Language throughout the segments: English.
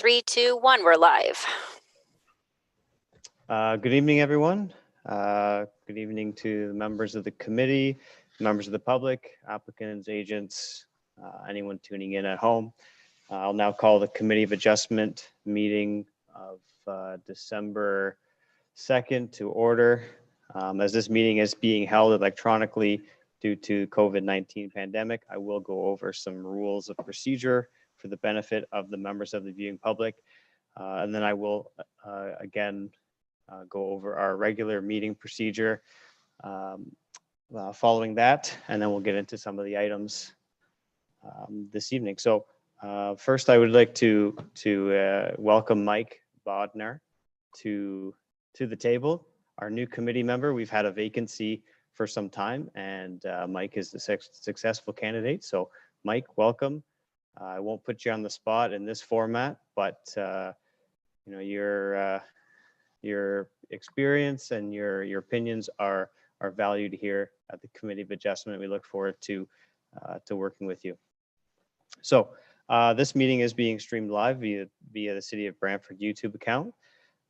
3, 2, 1, we're live. Good evening, everyone. Good evening to the members of the committee, members of the public, applicants, agents, anyone tuning in at home. I'll now call the Committee of Adjustment meeting of December 2nd to order. As this meeting is being held electronically due to COVID-19 pandemic, I will go over some rules of procedure for the benefit of the members of the viewing public. And then I will again go over our regular meeting procedure following that, and then we'll get into some of the items this evening. So first I would like to welcome Mike Bodner to the table, our new committee member. We've had a vacancy for some time, and Mike is the successful candidate. So Mike, welcome. I won't put you on the spot in this format, but you know, your experience and your opinions are valued here at the Committee of Adjustment. We look forward to working with you. So this meeting is being streamed live via the City of Brantford YouTube account.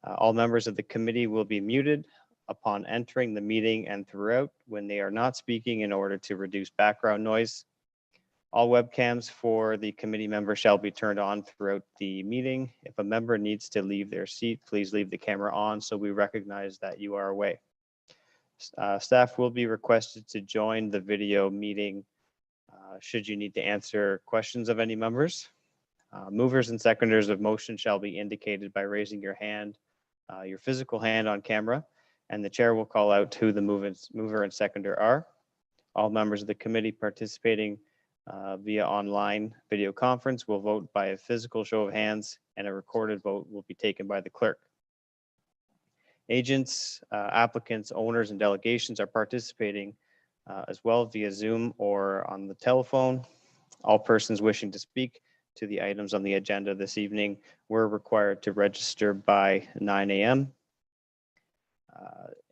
All members of the committee will be muted upon entering the meeting and throughout when they are not speaking in order to reduce background noise. All webcams for the committee member shall be turned on throughout the meeting. If a member needs to leave their seat, please leave the camera on so we recognize that you are away. Staff will be requested to join the video meeting should you need to answer questions of any members. Movers and seconders of motion shall be indicated by raising your hand, your physical hand on camera, and the chair will call out who the mover and seconder are. All members of the committee participating via online video conference will vote by a physical show of hands, and a recorded vote will be taken by the clerk. Agents, applicants, owners, and delegations are participating as well via Zoom or on the telephone. All persons wishing to speak to the items on the agenda this evening were required to register by 9 a.m.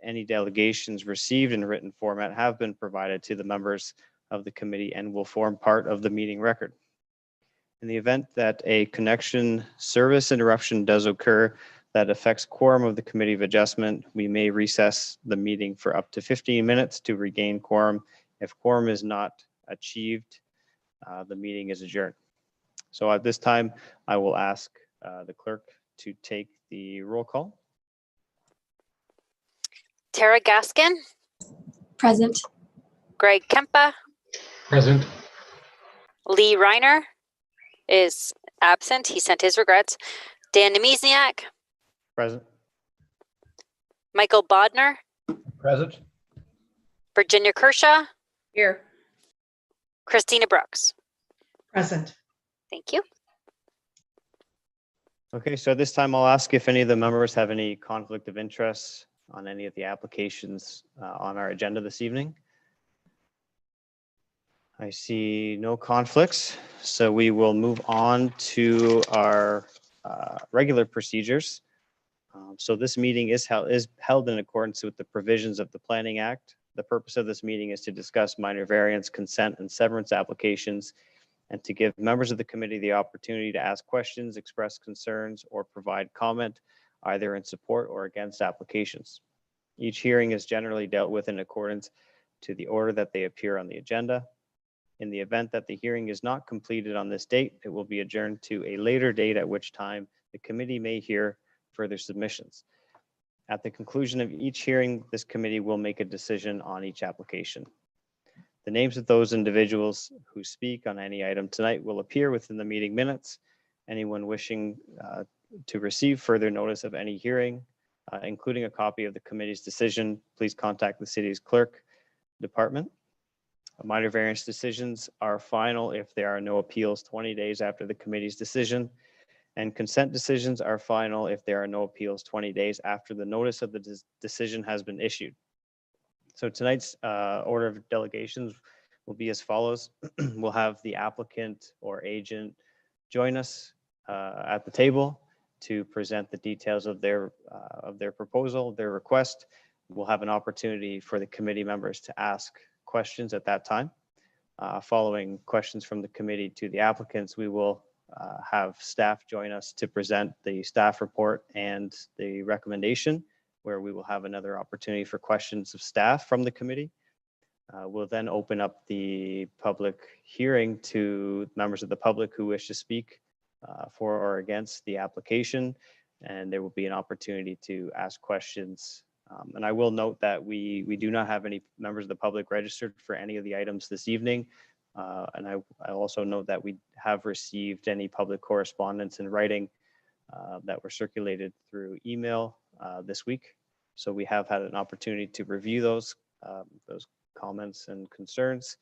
Any delegations received in written format have been provided to the members of the committee and will form part of the meeting record. In the event that a connection service interruption does occur that affects quorum of the Committee of Adjustment, we may recess the meeting for up to 15 minutes to regain quorum. If quorum is not achieved, the meeting is adjourned. So at this time, I will ask the clerk to take the roll call. Tara Gaskin. Present. Greg Kempa. Present. Lee Reiner is absent. He sent his regrets. Dan Nemesniak. Present. Michael Bodner. Present. Virginia Kershaw. Here. Christina Brooks. Present. Thank you. Okay, so at this time, I'll ask if any of the members have any conflict of interest on any of the applications on our agenda this evening. I see no conflicts, so we will move on to our regular procedures. So this meeting is held in accordance with the provisions of the Planning Act. The purpose of this meeting is to discuss minor variance, consent, and severance applications, and to give members of the committee the opportunity to ask questions, express concerns, or provide comment either in support or against applications. Each hearing is generally dealt with in accordance to the order that they appear on the agenda. In the event that the hearing is not completed on this date, it will be adjourned to a later date at which time the committee may hear further submissions. At the conclusion of each hearing, this committee will make a decision on each application. The names of those individuals who speak on any item tonight will appear within the meeting minutes. Anyone wishing to receive further notice of any hearing, including a copy of the committee's decision, please contact the city's clerk department. Minor variance decisions are final if there are no appeals 20 days after the committee's decision, and consent decisions are final if there are no appeals 20 days after the notice of the decision has been issued. So tonight's order of delegations will be as follows. We'll have the applicant or agent join us at the table to present the details of their proposal, their request. We'll have an opportunity for the committee members to ask questions at that time. Following questions from the committee to the applicants, we will have staff join us to present the staff report and the recommendation, where we will have another opportunity for questions of staff from the committee. We'll then open up the public hearing to members of the public who wish to speak for or against the application, and there will be an opportunity to ask questions. And I will note that we do not have any members of the public registered for any of the items this evening. And I also note that we have received any public correspondence in writing that were circulated through email this week. So we have had an opportunity to review those comments and concerns.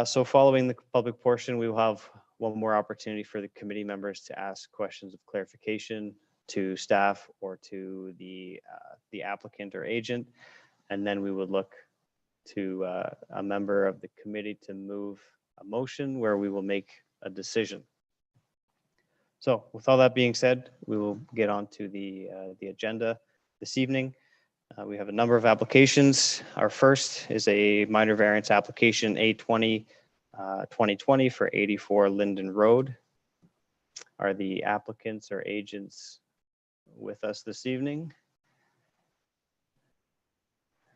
So following the public portion, we will have one more opportunity for the committee members to ask questions of clarification to staff or to the applicant or agent. And then we would look to a member of the committee to move a motion where we will make a decision. So with all that being said, we will get on to the agenda this evening. We have a number of applications. Our first is a minor variance application A20 2020 for 84 Linden Road. Are the applicants or agents with us this evening?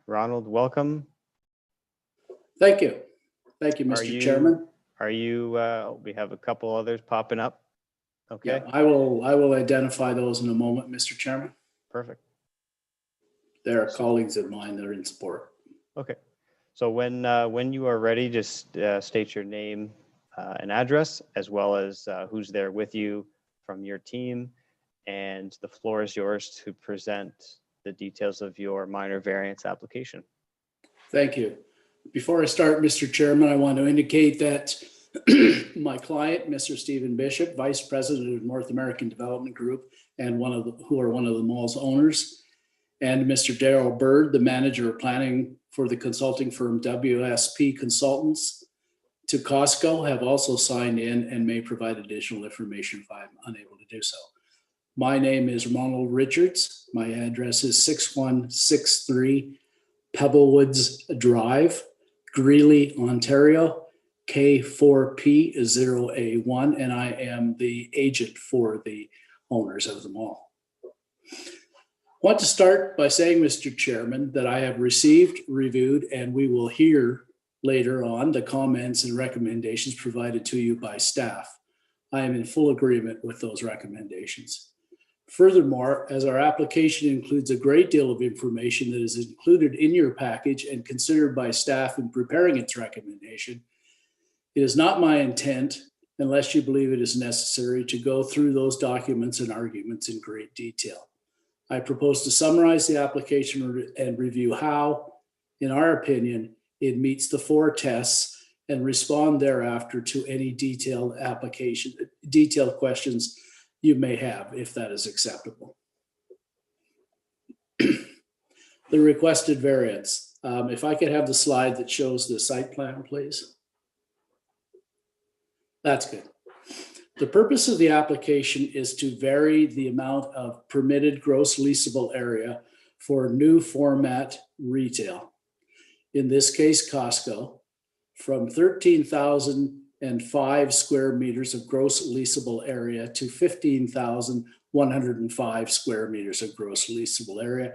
Ronald, welcome. Thank you. Thank you, Are Mr. you- Chairman. Are you, we have a couple others popping up. Okay, Yeah, I will identify those in a moment, Mr. Chairman. perfect. They're colleagues of mine that are in support. Okay, so when you are ready, just state your name and address, as well as who's there with you from your team, and the floor is yours to present the details of your minor variance application. Thank you. Before I start, Mr. Chairman, I want to indicate that my client, Mr. Stephen Bishop, Vice President of North American Development Group, and one of the mall's owners, and Mr. Darrell Bird, the manager of planning for the consulting firm WSP Consultants to Costco, have also signed in and may provide additional information if I'm unable to do so. My name is Ronald Richards. My address is 6163 Pebblewoods Drive, Greeley, Ontario, K4P0A1, and I am the agent for the owners of the mall. I want to start by saying, Mr. Chairman, that I have received, reviewed, and we will hear later on the comments and recommendations provided to you by staff. I am in full agreement with those recommendations. Furthermore, as our application includes a great deal of information that is included in your package and considered by staff in preparing its recommendation, it is not my intent, unless you believe it is necessary, to go through those documents and arguments in great detail. I propose to summarize the application and review how, in our opinion, it meets the 4 tests, and respond thereafter to any detailed questions you may have, if that is acceptable. The requested variance. If I could have the slide that shows the site plan, please. That's good. The purpose of the application is to vary the amount of permitted gross leasable area for new format retail, in this case Costco, from 13,005 square meters of gross leasable area to 15,105 square meters of gross leasable area,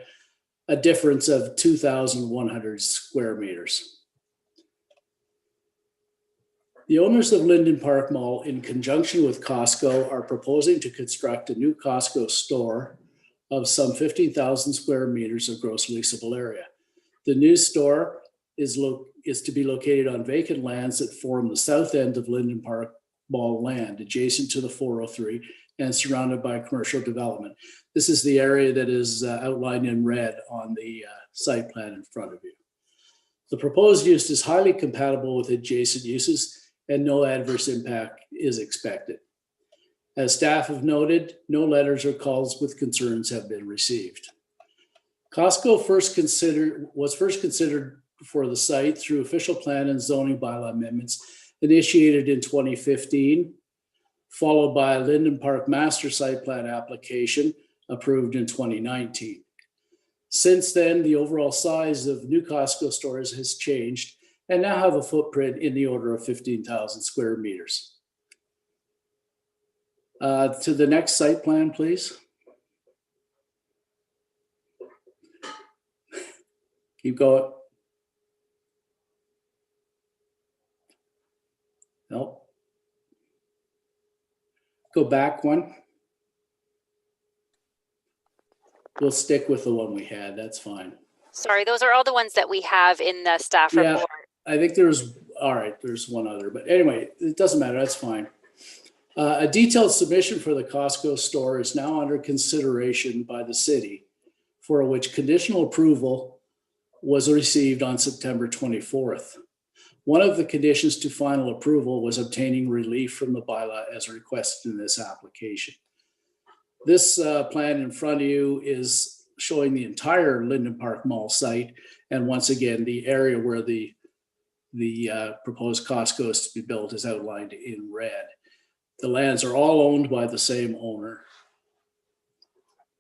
a difference of 2,100 square meters. The owners of Linden Park Mall, in conjunction with Costco, are proposing to construct a new Costco store of some 15,000 square meters of gross leasable area. The new store is to be located on vacant lands that form the south end of Linden Park Mall land, adjacent to the 403 and surrounded by commercial development. This is the area that is outlined in red on the site plan in front of you. The proposed use is highly compatible with adjacent uses, and no adverse impact is expected. As staff have noted, no letters or calls with concerns have been received. Costco was first considered for the site through official plan and zoning bylaw amendments initiated in 2015, followed by a Linden Park master site plan application approved in 2019. Since then, the overall size of new Costco stores has changed and now have a footprint in the order of 15,000 square meters. To the next site plan, please. Keep going. Nope. Go back one. We'll stick with the one we had. That's fine. Sorry, those are all the ones that we have in the staff Yeah. report. I think all right, there's one other, but anyway, it doesn't matter. That's fine. A detailed submission for the Costco store is now under consideration by the city, for which conditional approval was received on September 24th. One of the conditions to final approval was obtaining relief from the bylaw as requested in this application. This plan in front of you is showing the entire Linden Park Mall site, and once again, the area where the proposed Costco is to be built is outlined in red. The lands are all owned by the same owner.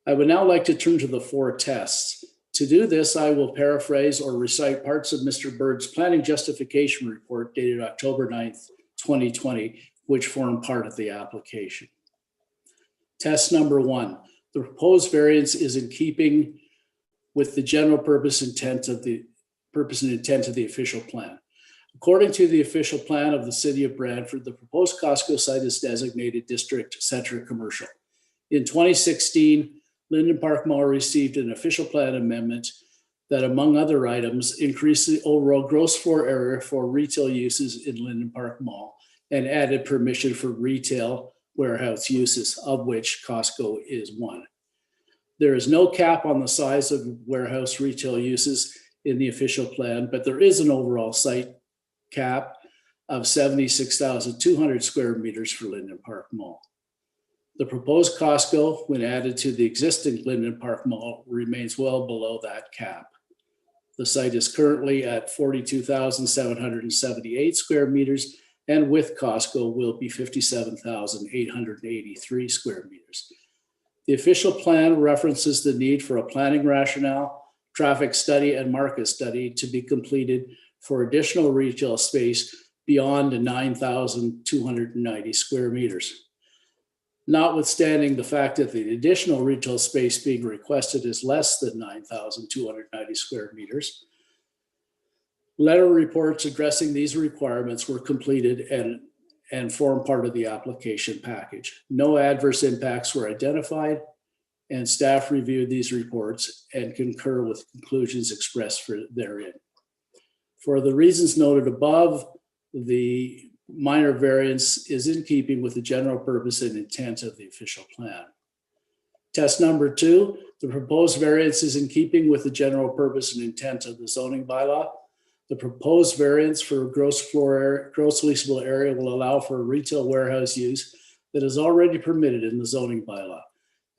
I would now like to turn to the 4 tests. To do this, I will paraphrase or recite parts of Mr. Bird's planning justification report dated October 9th, 2020, which form part of the application. Test number 1, the proposed variance is in keeping with the general purpose and intent of the official plan. According to the official plan of the City of Brantford, the proposed Costco site is designated District Center Commercial. In 2016, Linden Park Mall received an official plan amendment that, among other items, increased the overall gross floor area for retail uses in Linden Park Mall and added permission for retail warehouse uses, of which Costco is one. There is no cap on the size of warehouse retail uses in the official plan, but there is an overall site cap of 76,200 square meters for Linden Park Mall. The proposed Costco, when added to the existing Linden Park Mall, remains well below that cap. The site is currently at 42,778 square meters, and with Costco will be 57,883 square meters. The official plan references the need for a planning rationale, traffic study, and market study to be completed for additional retail space beyond the 9,290 square meters. Notwithstanding the fact that the additional retail space being requested is less than 9,290 square meters, letter reports addressing these requirements were completed and form part of the application package. No adverse impacts were identified, and staff reviewed these reports and concur with conclusions expressed therein. For the reasons noted above, the minor variance is in keeping with the general purpose and intent of the official plan. Test number 2, the proposed variance is in keeping with the general purpose and intent of the zoning bylaw. The proposed variance for gross leasable area will allow for a retail warehouse use that is already permitted in the zoning bylaw.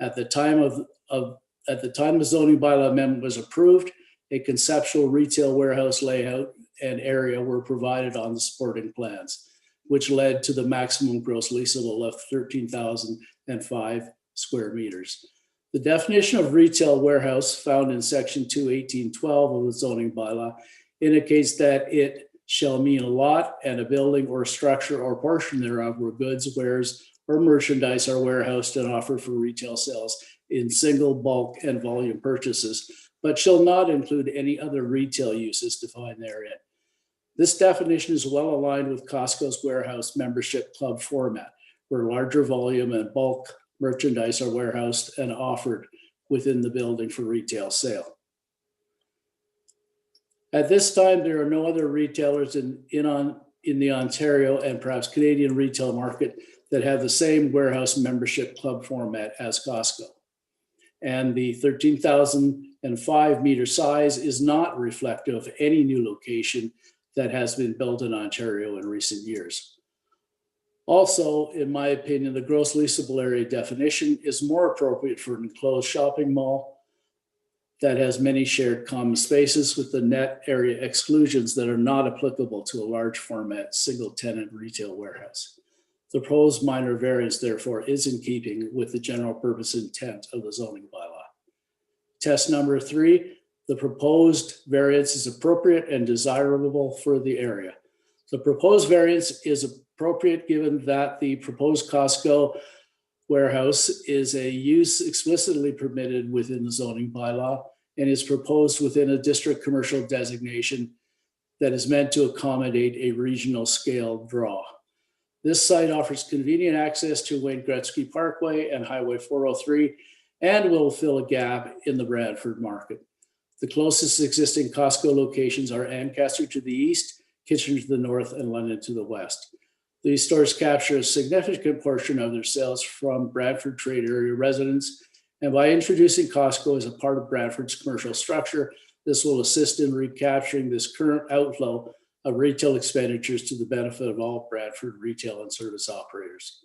At the time the zoning bylaw amendment was approved, a conceptual retail warehouse layout and area were provided on the supporting plans, which led to the maximum gross leasable of 13,005 square meters. The definition of retail warehouse found in section 218.12 of the zoning bylaw indicates that it shall mean a lot and a building or structure or portion thereof where goods, wares, or merchandise are warehoused and offered for retail sales in single, bulk, and volume purchases, but shall not include any other retail uses defined therein. This definition is well aligned with Costco's warehouse membership club format, where larger volume and bulk merchandise are warehoused and offered within the building for retail sale. At this time, there are no other retailers in the Ontario and perhaps Canadian retail market that have the same warehouse membership club format as Costco. And the 13,005 meter size is not reflective of any new location that has been built in Ontario in recent years. Also, in my opinion, the gross leasable area definition is more appropriate for an enclosed shopping mall that has many shared common spaces with the net area exclusions that are not applicable to a large format single tenant retail warehouse. The proposed minor variance, therefore, is in keeping with the general purpose intent of the zoning bylaw. Test number 3, the proposed variance is appropriate and desirable for the area. The proposed variance is appropriate given that the proposed Costco warehouse is a use explicitly permitted within the zoning bylaw and is proposed within a district commercial designation that is meant to accommodate a regional scale draw. This site offers convenient access to Wayne Gretzky Parkway and Highway 403 and will fill a gap in the Bradford market. The closest existing Costco locations are Ancaster to the east, Kitchener to the north, and London to the west. These stores capture a significant portion of their sales from Bradford trade area residents, and by introducing Costco as a part of Bradford's commercial structure, this will assist in recapturing this current outflow of retail expenditures to the benefit of all Bradford retail and service operators.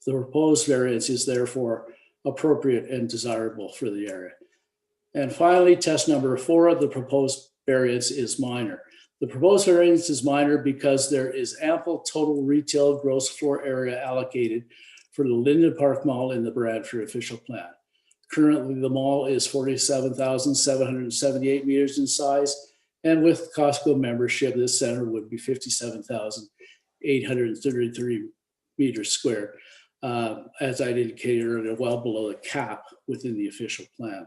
The proposed variance is therefore appropriate and desirable for the area. And finally, test number 4, the proposed variance is minor. The proposed variance is minor because there is ample total retail gross floor area allocated for the Linden Park Mall in the Bradford official plan. Currently, the mall is 47,778 meters in size, and with Costco membership, this center would be 57,833 meters squared. As I indicated earlier, well below the cap within the official plan.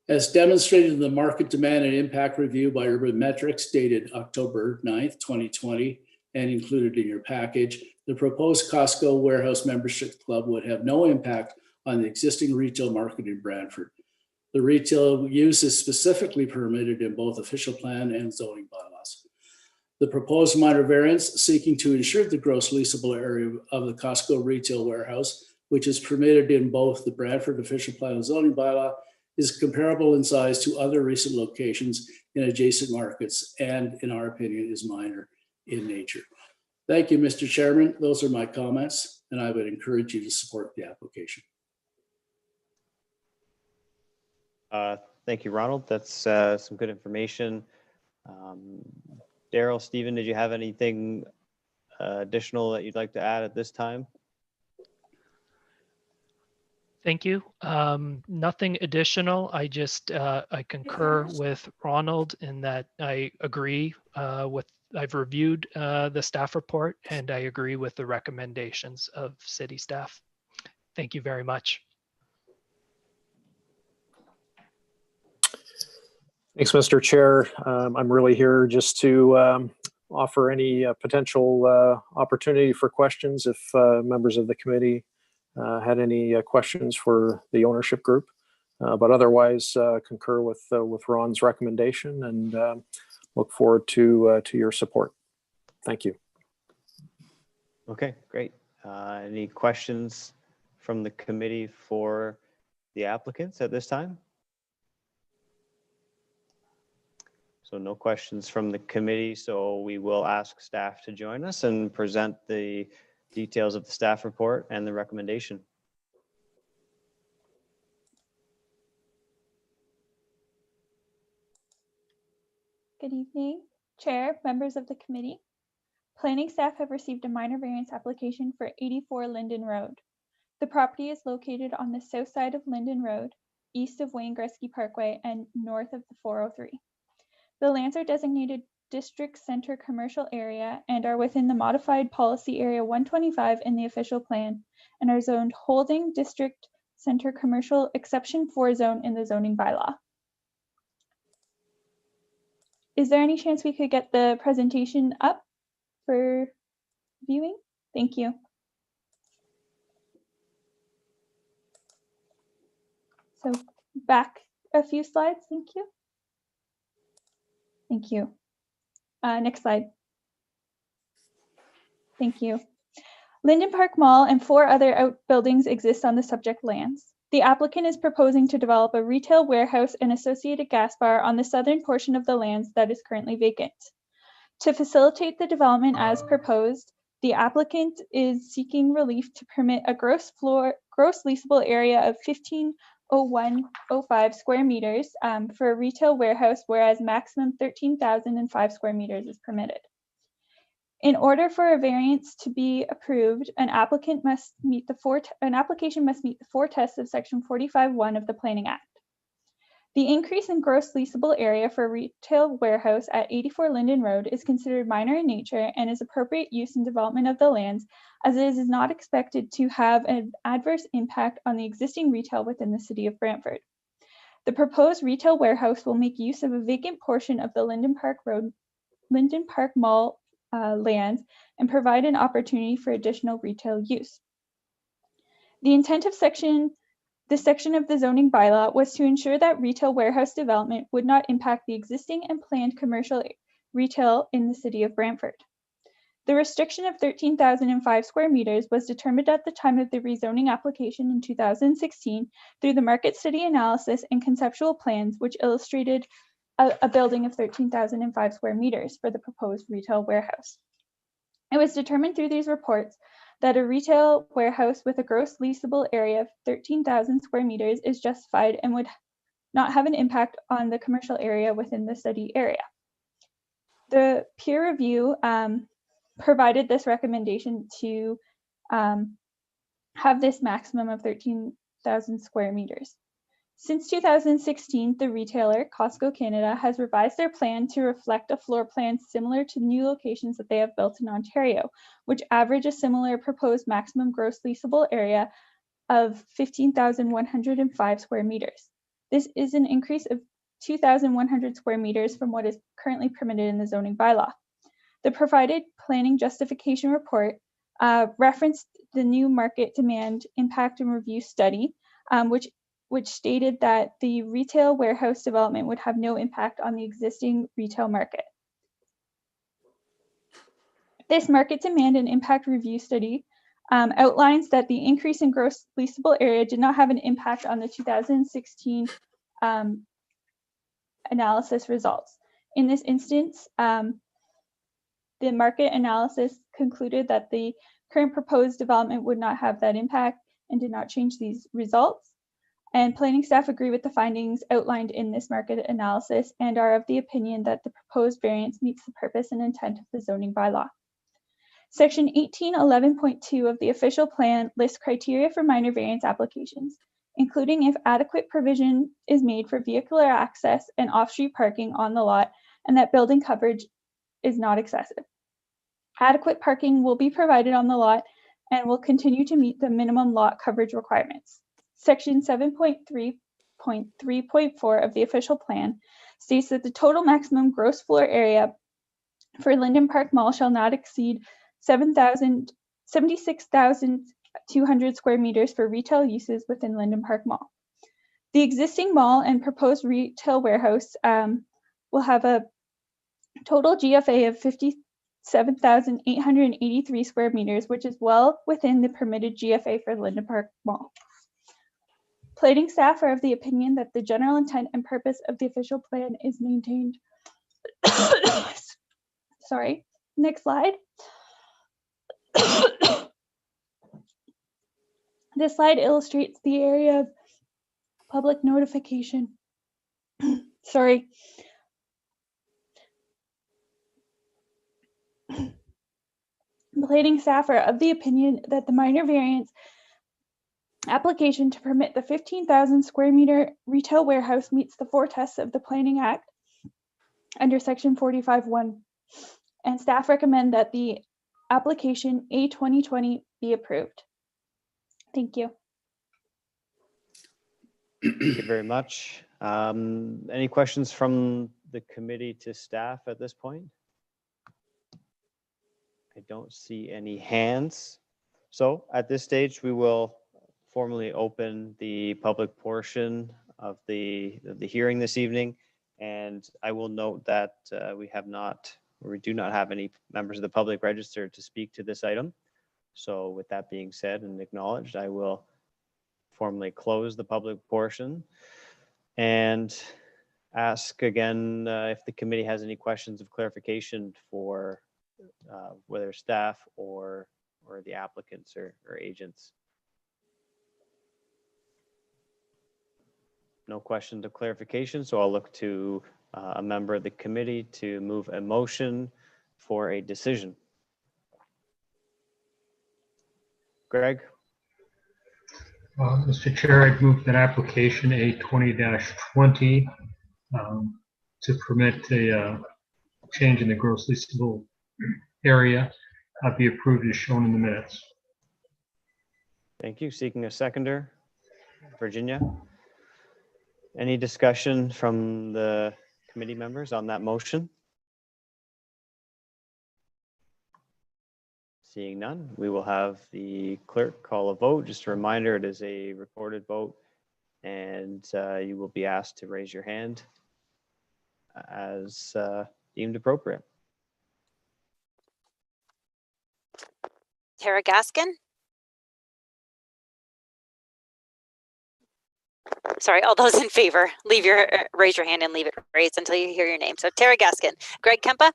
As demonstrated in the market demand and impact review by Urban Metrics dated October 9th, 2020, and included in your package, the proposed Costco warehouse membership club would have no impact on the existing retail market in Bradford. The retail use is specifically permitted in both official plan and zoning bylaws. The proposed minor variance seeking to ensure the gross leasable area of the Costco retail warehouse, which is permitted in both the Bradford official plan and zoning bylaw, is comparable in size to other recent locations in adjacent markets and, in our opinion, is minor in nature. Thank you, Mr. Chairman. Those are my comments, and I would encourage you to support the application. Thank you, Ronald. That's some good information. Daryl, Stephen, did you have anything additional that you'd like to add at this time? Thank you. Nothing additional. I just, I concur with Ronald in that I agree I've reviewed the staff report and I agree with the recommendations of city staff. Thank you very much. Thanks, Mr. Chair. I'm really here just to offer any potential opportunity for questions if members of the committee had any questions for the ownership group, but otherwise concur with Ron's recommendation and look forward to your support. Thank you. Okay, great. Any questions from the committee for the applicants at this time? So no questions from the committee, so we will ask staff to join us and present the details of the staff report and the recommendation. Good evening, Chair, members of the committee. Planning staff have received a minor variance application for 84 Linden Road. The property is located on the south side of Linden Road, east of Wayne Gretzky Parkway, and north of the 403. The lands are designated District Center Commercial Area and are within the Modified Policy Area 125 in the official plan and are zoned Holding District Center Commercial Exception 4 zone in the zoning bylaw. Is there any chance we could get the presentation up for viewing? Thank you. So back a few slides, thank you. Thank you. Next slide. Thank you. Linden Park Mall and 4 other outbuildings exist on the subject lands. The applicant is proposing to develop a retail warehouse and associated gas bar on the southern portion of the lands that is currently vacant. To facilitate the development as proposed, the applicant is seeking relief to permit a gross leasable area of 15,0105 square meters for a retail warehouse, whereas maximum 13,005 square meters is permitted. In order for a variance to be approved, an application must meet the 4 tests of Section 45(1) of the Planning Act. The increase in gross leasable area for a retail warehouse at 84 Linden Road is considered minor in nature and is appropriate use and development of the lands, as it is not expected to have an adverse impact on the existing retail within the city of Brantford. The proposed retail warehouse will make use of a vacant portion of the Linden Park Mall land and provide an opportunity for additional retail use. The intent of this section of the zoning bylaw was to ensure that retail warehouse development would not impact the existing and planned commercial retail in the city of Brantford. The restriction of 13,005 square meters was determined at the time of the rezoning application in 2016 through the market study analysis and conceptual plans, which illustrated a building of 13,005 square meters for the proposed retail warehouse. It was determined through these reports that a retail warehouse with a gross leasable area of 13,000 square meters is justified and would not have an impact on the commercial area within the study area. The peer review provided this recommendation to have this maximum of 13,000 square meters. Since 2016, the retailer, Costco Canada, has revised their plan to reflect a floor plan similar to new locations that they have built in Ontario, which average a similar proposed maximum gross leasable area of 15,105 square meters. This is an increase of 2,100 square meters from what is currently permitted in the zoning bylaw. The provided planning justification report referenced the new market demand impact and review study, which stated that the retail warehouse development would have no impact on the existing retail market. This market demand and impact review study outlines that the increase in gross leasable area did not have an impact on the 2016 analysis results. In this instance, the market analysis concluded that the current proposed development would not have that impact and did not change these results. And planning staff agree with the findings outlined in this market analysis and are of the opinion that the proposed variance meets the purpose and intent of the zoning bylaw. Section 1811.2 of the official plan lists criteria for minor variance applications, including if adequate provision is made for vehicular access and off-street parking on the lot and that building coverage is not excessive. Adequate parking will be provided on the lot and will continue to meet the minimum lot coverage requirements. Section 7.3.3.4 of the official plan states that the total maximum gross floor area for Linden Park Mall shall not exceed 76,200 square meters for retail uses within Linden Park Mall. The existing mall and proposed retail warehouse will have a total GFA of 57,883 square meters, which is well within the permitted GFA for Linden Park Mall. Planning staff are of the opinion that the general intent and purpose of the official plan is maintained. Sorry, next slide. This slide illustrates the area of public notification. Sorry. Planning staff are of the opinion that the minor variance application to permit the 15,000 square meter retail warehouse meets the 4 tests of the Planning Act under section 45(1), and staff recommend that the application A2020 be approved. Thank you. Thank you very much. Any questions from the committee to staff at this point? I don't see any hands. So at this stage, we will formally open the public portion of the hearing this evening. And I will note that we do not have any members of the public registered to speak to this item. So with that being said and acknowledged, I will formally close the public portion and ask again if the committee has any questions of clarification for whether staff or the applicants or agents. No questions of clarification, so I'll look to a member of the committee to move a motion for a decision. Greg? Mr. Chair, I move that application A20-20 to permit a change in the gross leasable area be approved as shown in the minutes. Thank you. Seeking a seconder, Virginia. Any discussion from the committee members on that motion? Seeing none, we will have the clerk call a vote. Just a reminder, it is a recorded vote, and you will be asked to raise your hand as deemed appropriate. Tara Gaskin. Sorry, all those in favor, raise your hand and leave it raised until you hear your name. So Tara Gaskin, Greg Kempa,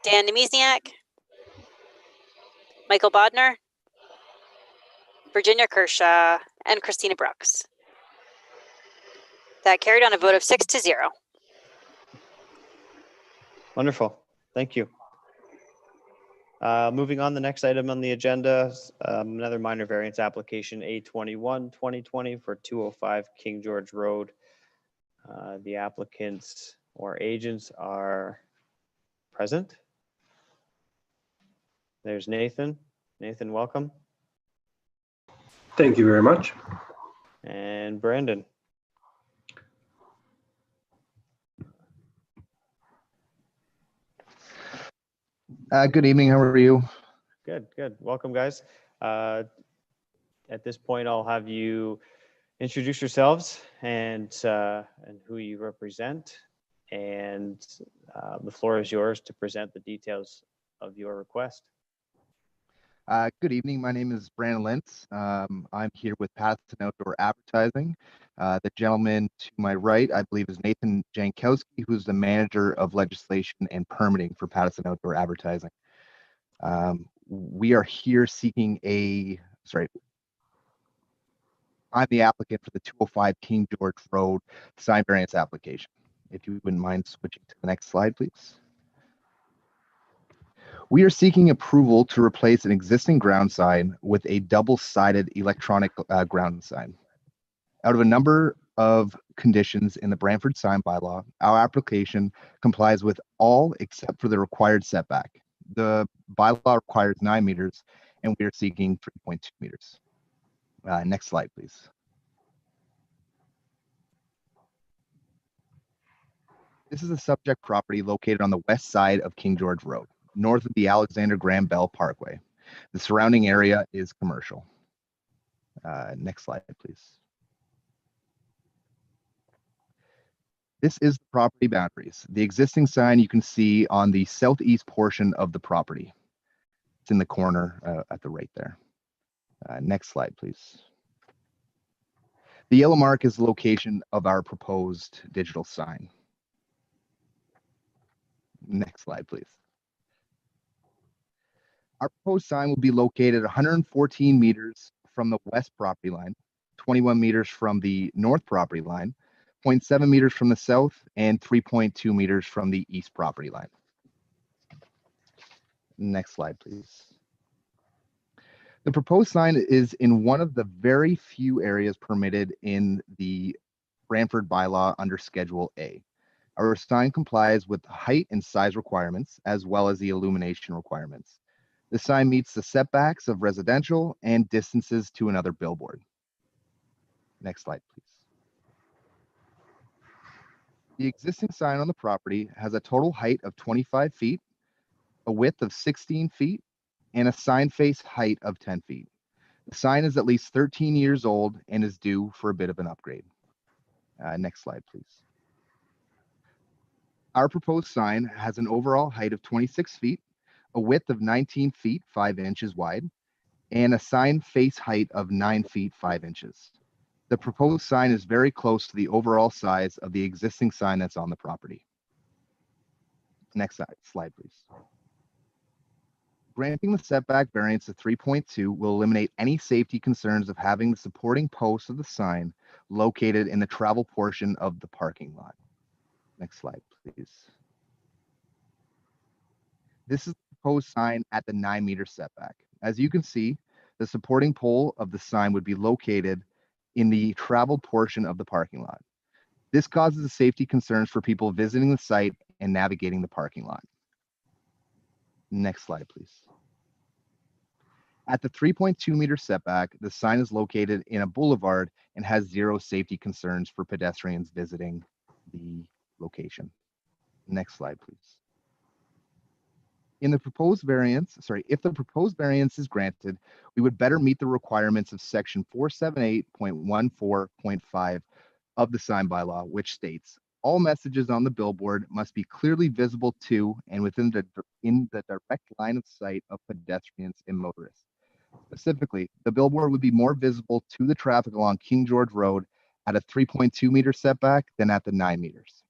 Dan Nemesniak, Michael Bodnar, Virginia Kershaw, and Christina Brooks. That carried on a vote of 6-0. Wonderful. Thank you. Moving on, the next item on the agenda, another minor variance application A21-2020 for 205 King George Road. The applicants or agents are present. There's Nathan. Nathan, welcome. Thank you very much. And Brandon. Good evening. How are you? Good, good. Welcome, guys. At this point, I'll have you introduce yourselves and who you represent. And the floor is yours to present the details of your request. Good evening. My name is Brandon Lentz. I'm here with Patterson Outdoor Advertising. The gentleman to my right, I believe, is Nathan Jankowski, who's the manager of legislation and permitting for Patterson Outdoor Advertising. We are here seeking I'm the applicant for the 205 King George Road sign variance application. If you wouldn't mind switching to the next slide, please. We are seeking approval to replace an existing ground sign with a double-sided electronic ground sign. Out of a number of conditions in the Brantford sign bylaw, our application complies with all except for the required setback. The bylaw requires 9 meters, and we are seeking 3.2 meters. Next slide, please. This is a subject property located on the west side of King George Road, north of the Alexander Graham Bell Parkway. The surrounding area is commercial. Next slide, please. This is the property boundaries. The existing sign you can see on the southeast portion of the property. It's in the corner at the right there. Next slide, please. The yellow mark is the location of our proposed digital sign. Next slide, please. Our proposed sign will be located 114 meters from the west property line, 21 meters from the north property line, 0.7 meters from the south, and 3.2 meters from the east property line. Next slide, please. The proposed sign is in one of the very few areas permitted in the Brantford bylaw under Schedule A. Our sign complies with height and size requirements, as well as the illumination requirements. The sign meets the setbacks of residential and distances to another billboard. Next slide, please. The existing sign on the property has a total height of 25 feet, a width of 16 feet, and a sign face height of 10 feet. The sign is at least 13 years old and is due for a bit of an upgrade. Next slide, please. Our proposed sign has an overall height of 26 feet, a width of 19 feet, 5 inches wide, and a sign face height of 9 feet, 5 inches. The proposed sign is very close to the overall size of the existing sign that's on the property. Next slide, please. Granting the setback variance of 3.2 will eliminate any safety concerns of having the supporting post of the sign located in the travel portion of the parking lot. Next slide, please. This is the proposed sign at the 9 meter setback. As you can see, The supporting pole of the sign would be located in the traveled portion of the parking lot. This causes safety concerns for people visiting the site and navigating the parking lot. Next slide, please. At the 3.2 meter setback, the sign is located in a boulevard and has zero safety concerns for pedestrians visiting the location. Next slide, please. If the proposed variance is granted, we would better meet the requirements of section 478.14.5 of the sign bylaw, which states all messages on the billboard must be clearly visible to and in the direct line of sight of pedestrians and motorists. Specifically, the billboard would be more visible to the traffic along King George Road at a 3.2 meter setback than at the 9 meters.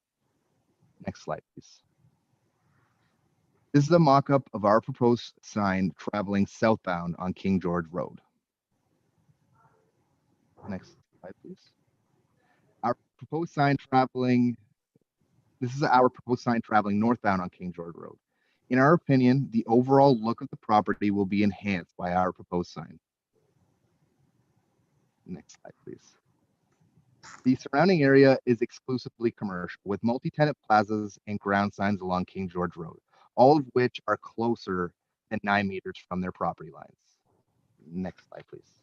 Next slide, please. This is a mock-up of our proposed sign traveling southbound on King George Road. Next slide, please. This is our proposed sign traveling northbound on King George Road. In our opinion, the overall look of the property will be enhanced by our proposed sign. Next slide, please. The surrounding area is exclusively commercial with multi-tenant plazas and ground signs along King George Road, all of which are closer than 9 meters from their property lines. Next slide, please.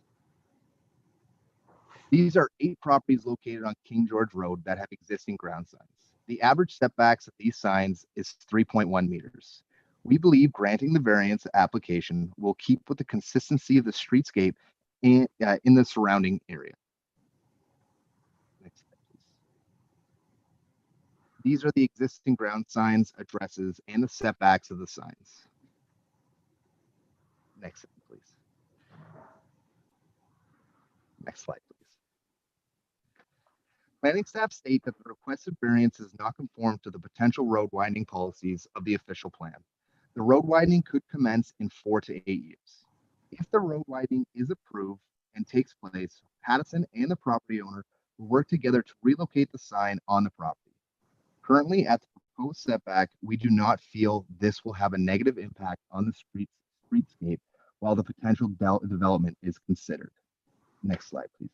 These are 8 properties located on King George Road that have existing ground signs. The average setbacks of these signs is 3.1 meters. We believe granting the variance application will keep with the consistency of the streetscape in the surrounding area. Next slide, please. These are the existing ground signs, addresses, and the setbacks of the signs. Next slide, please. Next slide, please. Planning staff state that the requested variance does not conform to the potential road widening policies of the official plan. The road widening could commence in 4 to 8 years. If the road widening is approved and takes place, Pattison and the property owner will work together to relocate the sign on the property. Currently, at the proposed setback, we do not feel this will have a negative impact on the streetscape while the potential development is considered. Next slide, please.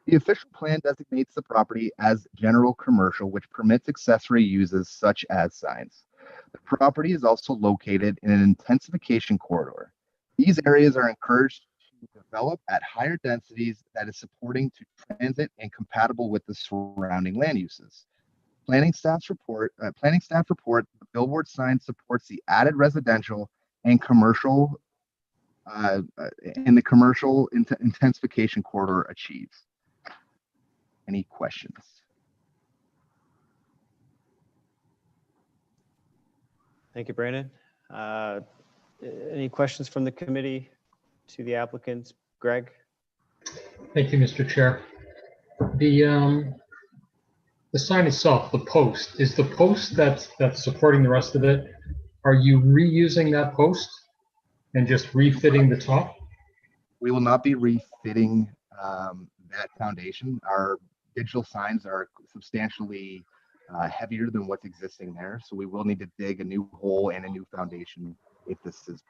The official plan designates the property as general commercial, which permits accessory uses such as signs. The property is also located in an intensification corridor. These areas are encouraged to develop at higher densities that is supporting to transit and compatible with the surrounding land uses. Planning staff report the billboard sign supports the added residential and commercial intensification corridor achieves. Any questions? Thank you, Brandon. Any questions from the committee to the applicants? Greg? Thank you, Mr. Chair. The sign itself, the post, is the post that's supporting the rest of it. Are you reusing that post and just refitting the top? We will not be refitting that foundation. Our digital signs are substantially heavier than what's existing there, so we will need to dig a new hole and a new foundation if this is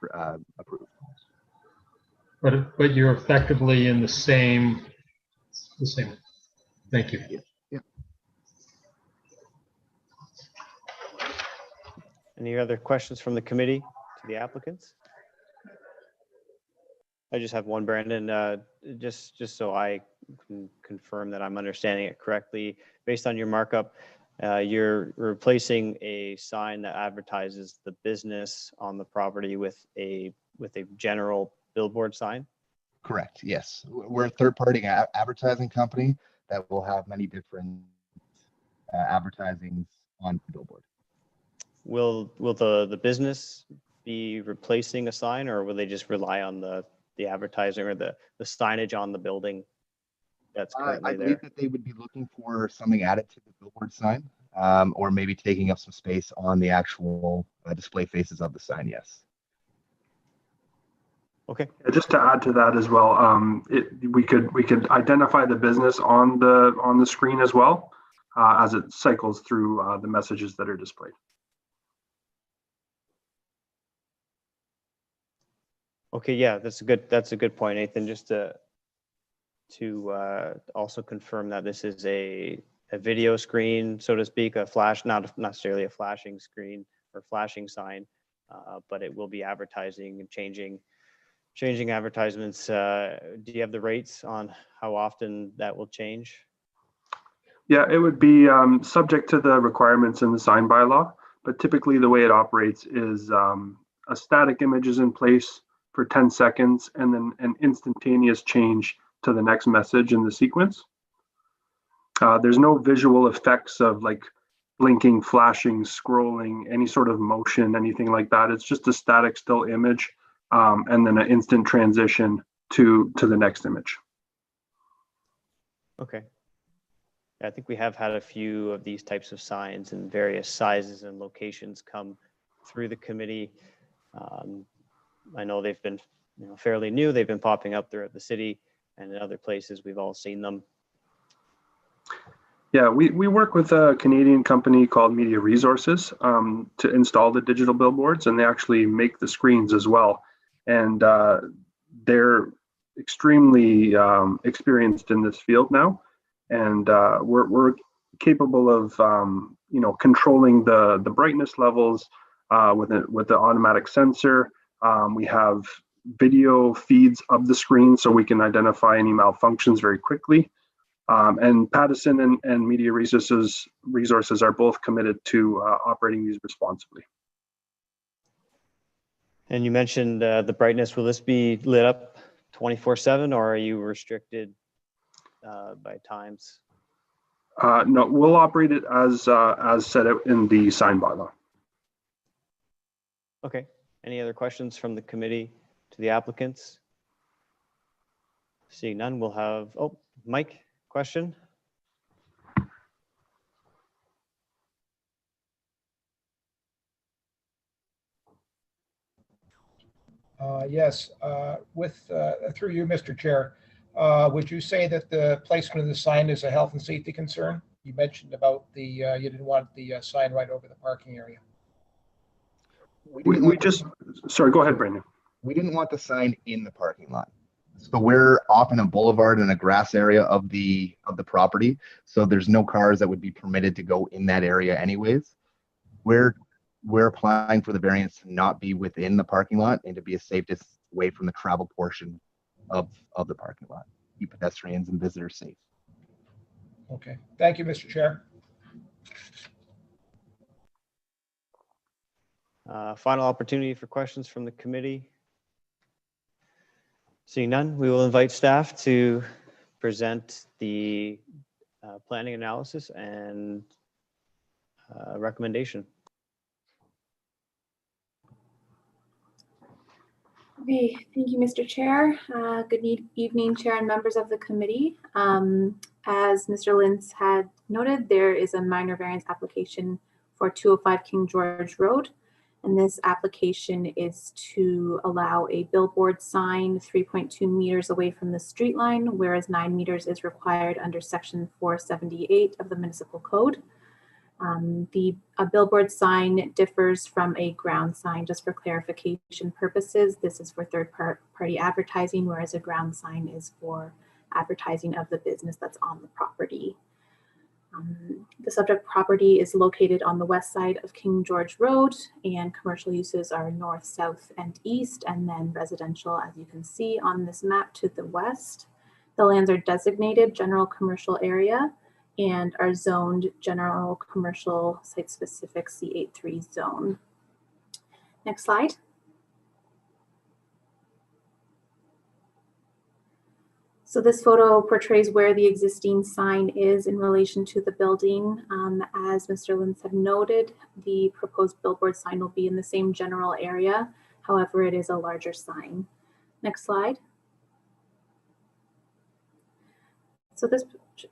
approved. But you're effectively in the same. Thank you. Yeah. Any other questions from the committee to the applicants? I just have one, Brandon, just so I can confirm that I'm understanding it correctly. Based on your markup, you're replacing a sign that advertises the business on the property with a general billboard sign? Correct, yes. We're a third-party advertising company that will have many different advertisings on the billboard. Will the business be replacing a sign, or will they just rely on the advertising or the signage on the building that's currently I there? believe that they would be looking for something added to the billboard sign, or maybe taking up some space on the actual display faces of the sign, yes. Okay. Just to add to that as well, we could identify the business on the screen as well as it cycles through the messages that are displayed. Okay, yeah, that's a good point, Nathan. Just to also confirm that this is a video screen, so to speak, a flash, not necessarily a flashing screen or flashing sign, but it will be advertising and changing advertisements. Do you have the rates on how often that will change? Yeah, it would be subject to the requirements in the sign bylaw, but typically the way it operates is a static image is in place for 10 seconds and then an instantaneous change to the next message in the sequence. There's no visual effects of like blinking, flashing, scrolling, any sort of motion, anything like that. It's just a static still image and then an instant transition to the next image. Okay. I think we have had a few of these types of signs in various sizes and locations come through the committee. I know they've been fairly new. They've been popping up throughout the city and in other places. We've all seen them. Yeah, we work with a Canadian company called Media Resources to install the digital billboards, and they actually make the screens as well. And they're extremely experienced in this field now, and we're capable of controlling the brightness levels with the automatic sensor. We have video feeds of the screen, so we can identify any malfunctions very quickly. And Pattison and Media Resources are both committed to operating these responsibly. And you mentioned the brightness. Will this be lit up 24/7, or are you restricted by times? No, we'll operate it as set out in the sign bylaw. Okay. Any other questions from the committee to the applicants? Seeing none, we'll have, Mike, question? Yes, through you, Mr. Chair, would you say that the placement of the sign is a health and safety concern? You mentioned about the you didn't want the sign right over the parking area. Sorry, go ahead, Brandon. We didn't want the sign in the parking lot. So we're off in a boulevard in a grass area of the property. So there's no cars that would be permitted to go in that area anyways. We're applying for the variance to not be within the parking lot and to be a safe distance away from the travel portion of the parking lot. Keep pedestrians and visitors safe. Okay, thank you, Mr. Chair. Final opportunity for questions from the committee. Seeing none, we will invite staff to present the planning analysis and recommendation. Okay, thank you, Mr. Chair. Good evening, Chair and members of the committee. As Mr. Lintz had noted, there is a minor variance application for 205 King George Road. And this application is to allow a billboard sign 3.2 meters away from the street line, whereas 9 meters is required under section 478 of the municipal code. A billboard sign differs from a ground sign. Just for clarification purposes, this is for third-party advertising, whereas a ground sign is for advertising of the business that's on the property. The subject property is located on the west side of King George Road, and commercial uses are north, south, and east, and then residential, as you can see on this map, to the west. The lands are designated general commercial area and are zoned general commercial site-specific C83 zone. Next slide. So this photo portrays where the existing sign is in relation to the building. As Mr. Lintz had noted, the proposed billboard sign will be in the same general area. However, it is a larger sign. Next slide. So this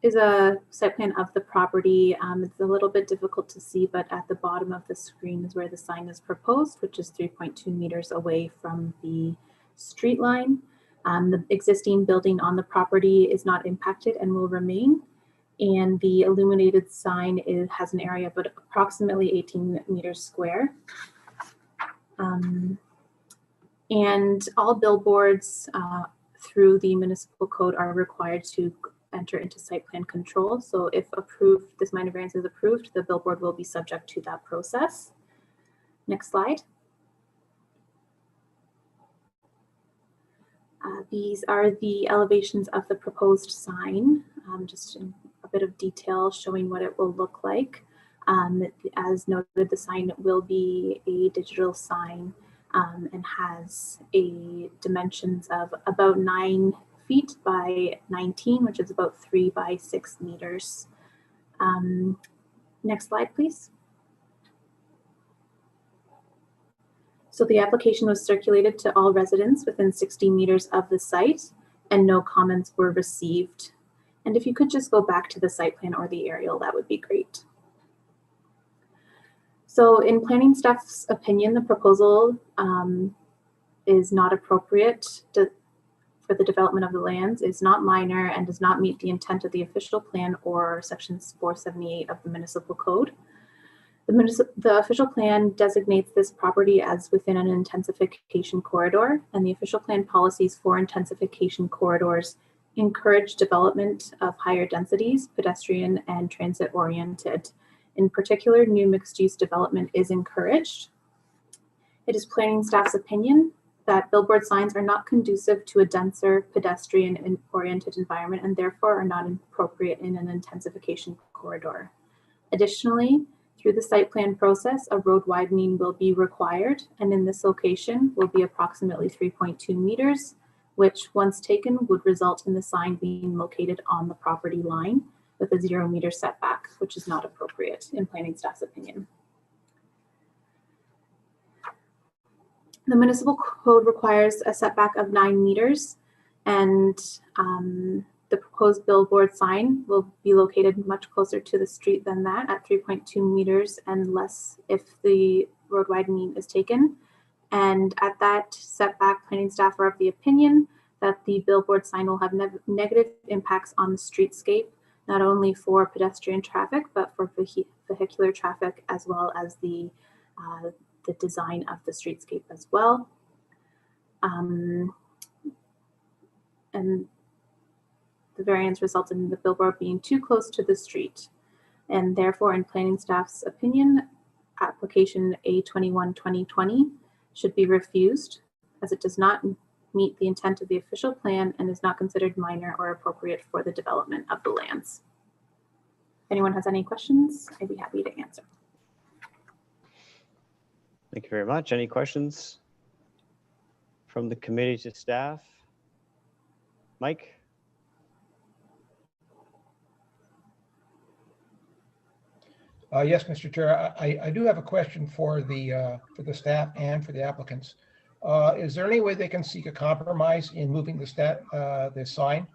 is a site plan of the property. It's a little bit difficult to see, but at the bottom of the screen is where the sign is proposed, which is 3.2 meters away from the street line. The existing building on the property is not impacted and will remain. And the illuminated sign has an area of approximately 18 meters square. And all billboards through the municipal code are required to enter into site plan control. So if approved, this minor variance is approved, the billboard will be subject to that process. Next slide. These are the elevations of the proposed sign, just in a bit of detail showing what it will look like. As noted, the sign will be a digital sign and has a dimensions of about 9 feet by 19, which is about 3 by 6 meters. Next slide, please. So the application was circulated to all residents within 60 meters of the site, and no comments were received. And if you could just go back to the site plan or the aerial, that would be great. So in planning staff's opinion, the proposal is not appropriate for the development of the lands, is not minor, and does not meet the intent of the official plan or sections 478 of the municipal code. The official plan designates this property as within an intensification corridor, and the official plan policies for intensification corridors encourage development of higher densities, pedestrian and transit oriented. In particular, new mixed-use development is encouraged. It is planning staff's opinion that billboard signs are not conducive to a denser pedestrian and oriented environment and therefore are not appropriate in an intensification corridor. Additionally, through the site plan process, a road widening will be required, and in this location will be approximately 3.2 meters, which once taken would result in the sign being located on the property line with a 0 meter setback, which is not appropriate in planning staff's opinion. The municipal code requires a setback of 9 meters, and the proposed billboard sign will be located much closer to the street than that at 3.2 meters and less if the road widening is taken. And at that setback, planning staff are of the opinion that the billboard sign will have negative impacts on the streetscape, not only for pedestrian traffic, but for vehicular traffic, as well as the design of the streetscape as well. And the variance results in the billboard being too close to the street. And therefore, in planning staff's opinion, application A21-2020 should be refused as it does not meet the intent of the official plan and is not considered minor or appropriate for the development of the lands. If anyone has any questions, I'd be happy to answer. Thank you very much. Any questions from the committee to staff? Mike? Yes, Mr. Chair, I do have a question for the staff and for the applicants. Is there any way they can seek a compromise in moving the sign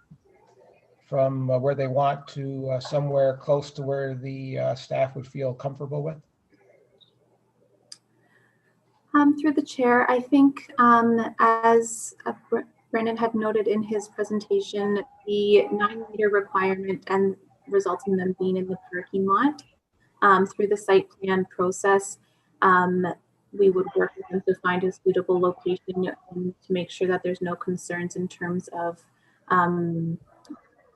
from where they want to somewhere close to where the staff would feel comfortable with? Through the chair, I think as Brennan had noted in his presentation, the 9 meter requirement and results in them being in the parking lot. Through the site plan process, we would work with them to find a suitable location to make sure that there's no concerns in terms of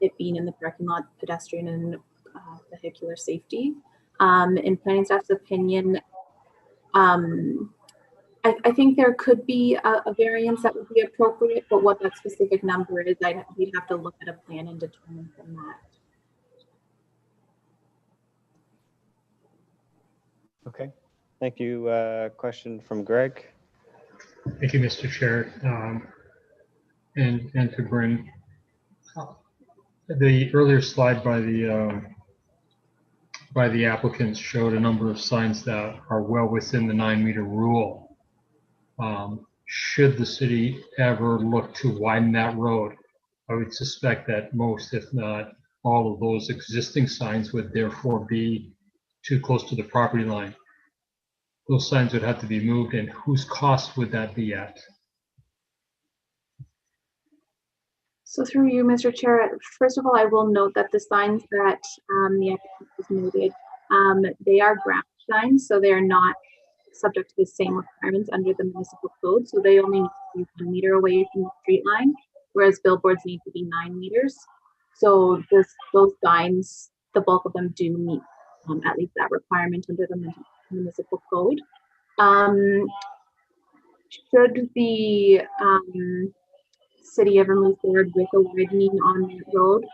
it being in the parking lot, pedestrian and vehicular safety. In planning staff's opinion, I think there could be a variance that would be appropriate, but what that specific number is, we'd have to look at a plan and determine from that. Okay, thank you. Question from Greg. Thank you, Mr. Chair, and to Bryn. The earlier slide by the applicants showed a number of signs that are well within the 9 meter rule. Should the city ever look to widen that road, I would suspect that most, if not all, of those existing signs would therefore be too close to the property line. Those signs would have to be moved, and whose cost would that be at? So through you, Mr. Chair, first of all, I will note that the signs that the applicant has noted, they are ground signs, so they are not subject to the same requirements under the municipal code. So they only need be 1 meter away from the street line, whereas billboards need to be 9 meters. So those signs, the bulk of them do meet at least that requirement under the municipal code. Should the city ever move forward with a widening on that road,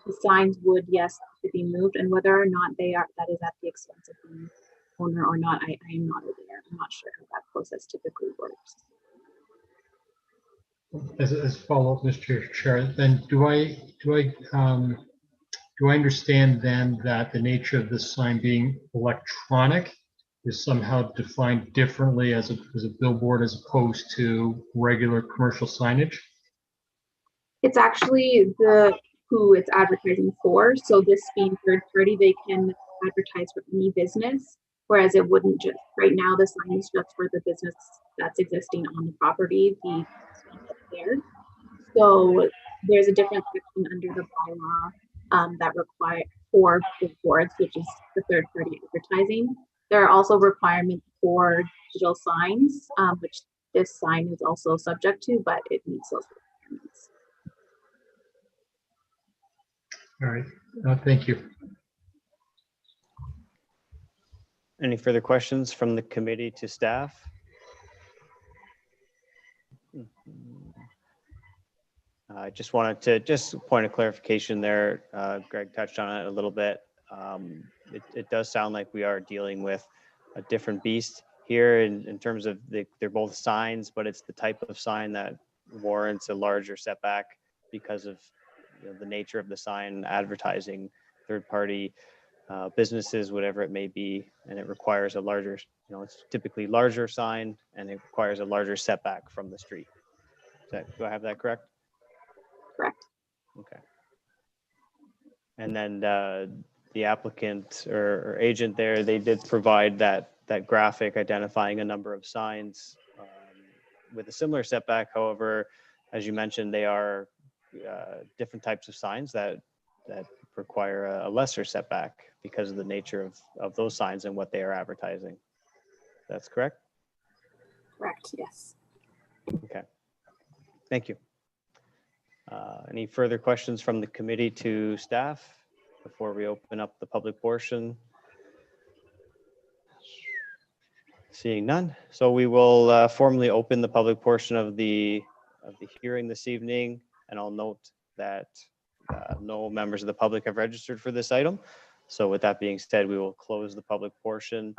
the signs would, yes, to be moved, and whether or not that is at the expense of the owner or not, I am not aware. I'm not sure how that process typically works. As a follow-up, Mr. Chair, then do I understand then that the nature of this sign being electronic is somehow defined differently as a billboard as opposed to regular commercial signage? It's actually who it's advertising for. So this being third party, they can advertise for any business, whereas it wouldn't just, right now the sign is just for the business that's existing on the property, the there. So there's a different section under the bylaw that require for billboards, which is the third party advertising. There are also requirements for digital signs, which this sign is also subject to, but it meets those requirements. All right, thank you. Any further questions from the committee to staff? I just wanted to point of clarification there. Greg touched on it a little bit. It does sound like we are dealing with a different beast here in terms of they're both signs, but it's the type of sign that warrants a larger setback because of the nature of the sign, advertising third-party businesses, whatever it may be, and it requires a larger, it's typically larger sign, and it requires a larger setback from the street. Do I have that correct? Correct. Okay. And then the applicant or agent there, they did provide that graphic identifying a number of signs with a similar setback. However, as you mentioned, they are different types of signs that require a lesser setback because of the nature of those signs and what they are advertising. That's correct? Correct, yes. Okay. Thank you. Any further questions from the committee to staff before we open up the public portion? Seeing none. So we will formally open the public portion of the hearing this evening, and I'll note that no members of the public have registered for this item. So with that being said, we will close the public portion,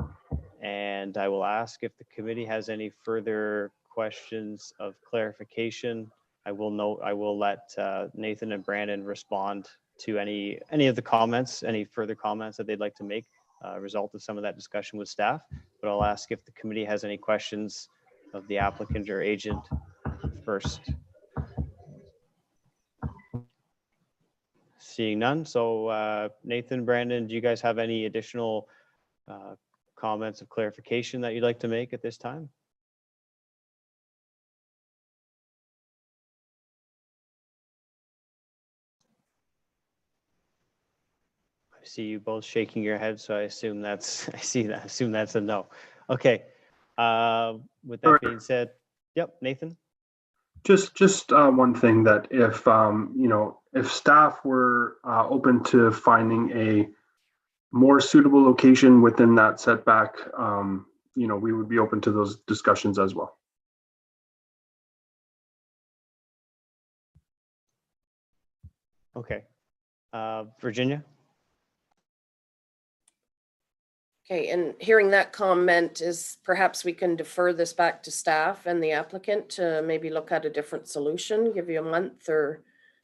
and I will ask if the committee has any further questions of clarification. I will let Nathan and Brandon respond to any of the comments, any further comments that they'd like to make result of some of that discussion with staff. But I'll ask if the committee has any questions of the applicant or agent first. Seeing none. So Nathan, Brandon, do you guys have any additional comments of clarification that you'd like to make at this time? I see you both shaking your head, so I assume that's a no. Okay. With that being said, yep, Nathan. Just one thing, that if staff were open to finding a more suitable location within that setback, we would be open to those discussions as well. Okay. Virginia. Okay, and hearing that comment, is perhaps we can defer this back to staff and the applicant to maybe look at a different solution, give you a month or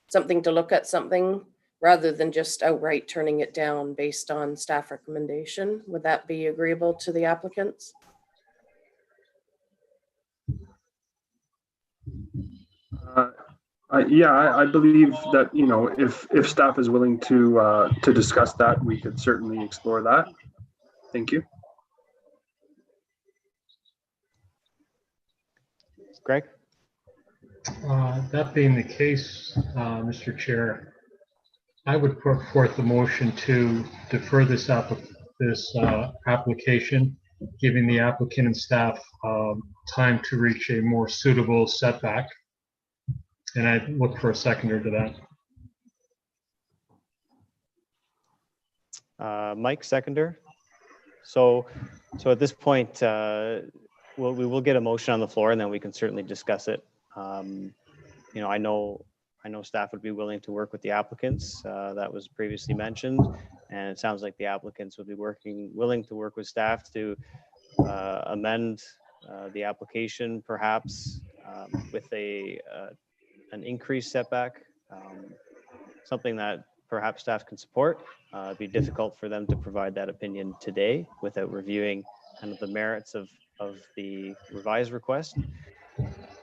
something to look at something rather than just outright turning it down based on staff recommendation. Would that be agreeable to the applicants? Yeah, I believe that, if staff is willing to discuss that, we could certainly explore that. Thank you. Greg? That being the case, Mr. Chair, I would put forth the motion to defer this application giving the applicant and staff time to reach a more suitable setback. And I look for a seconder to that. Mike, seconder. So at this point, we will get a motion on the floor, and then we can certainly discuss it. You know, I know staff would be willing to work with the applicants. That was previously mentioned, and it sounds like the applicants would be willing to work with staff to amend the application, perhaps with an increased setback, something that perhaps staff can support. It'd be difficult for them to provide that opinion today without reviewing kind of the merits of the revised request.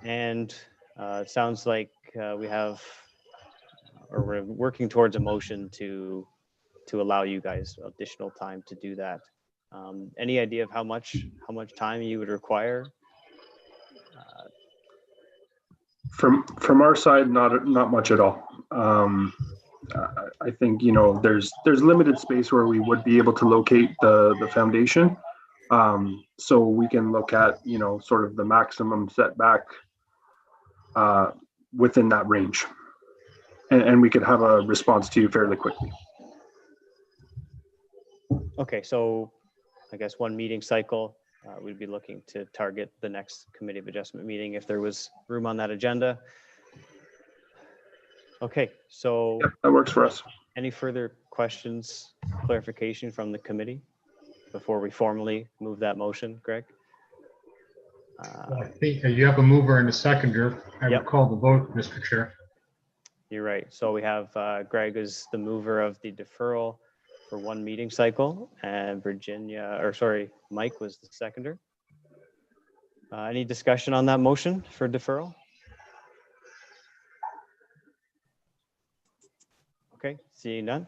And it sounds like we're working towards a motion to allow you guys additional time to do that. Any idea of how much time you would require? From our side, not much at all. I think, you know, there's limited space where we would be able to locate the foundation. So we can look at, you know, sort of the maximum setback within that range. And we could have a response to you fairly quickly. Okay, so I guess one meeting cycle, we'd be looking to target the next Committee of Adjustment meeting if there was room on that agenda. Okay, so Yep, that works for us. Any further questions, clarification from the committee before we formally move that motion, Greg? I think you have a mover and a seconder. I Yep. would call the vote, Mr. Chair. You're right. So we have Greg as the mover of the deferral for one meeting cycle, and Mike was the seconder. Any discussion on that motion for deferral? Okay, seeing none,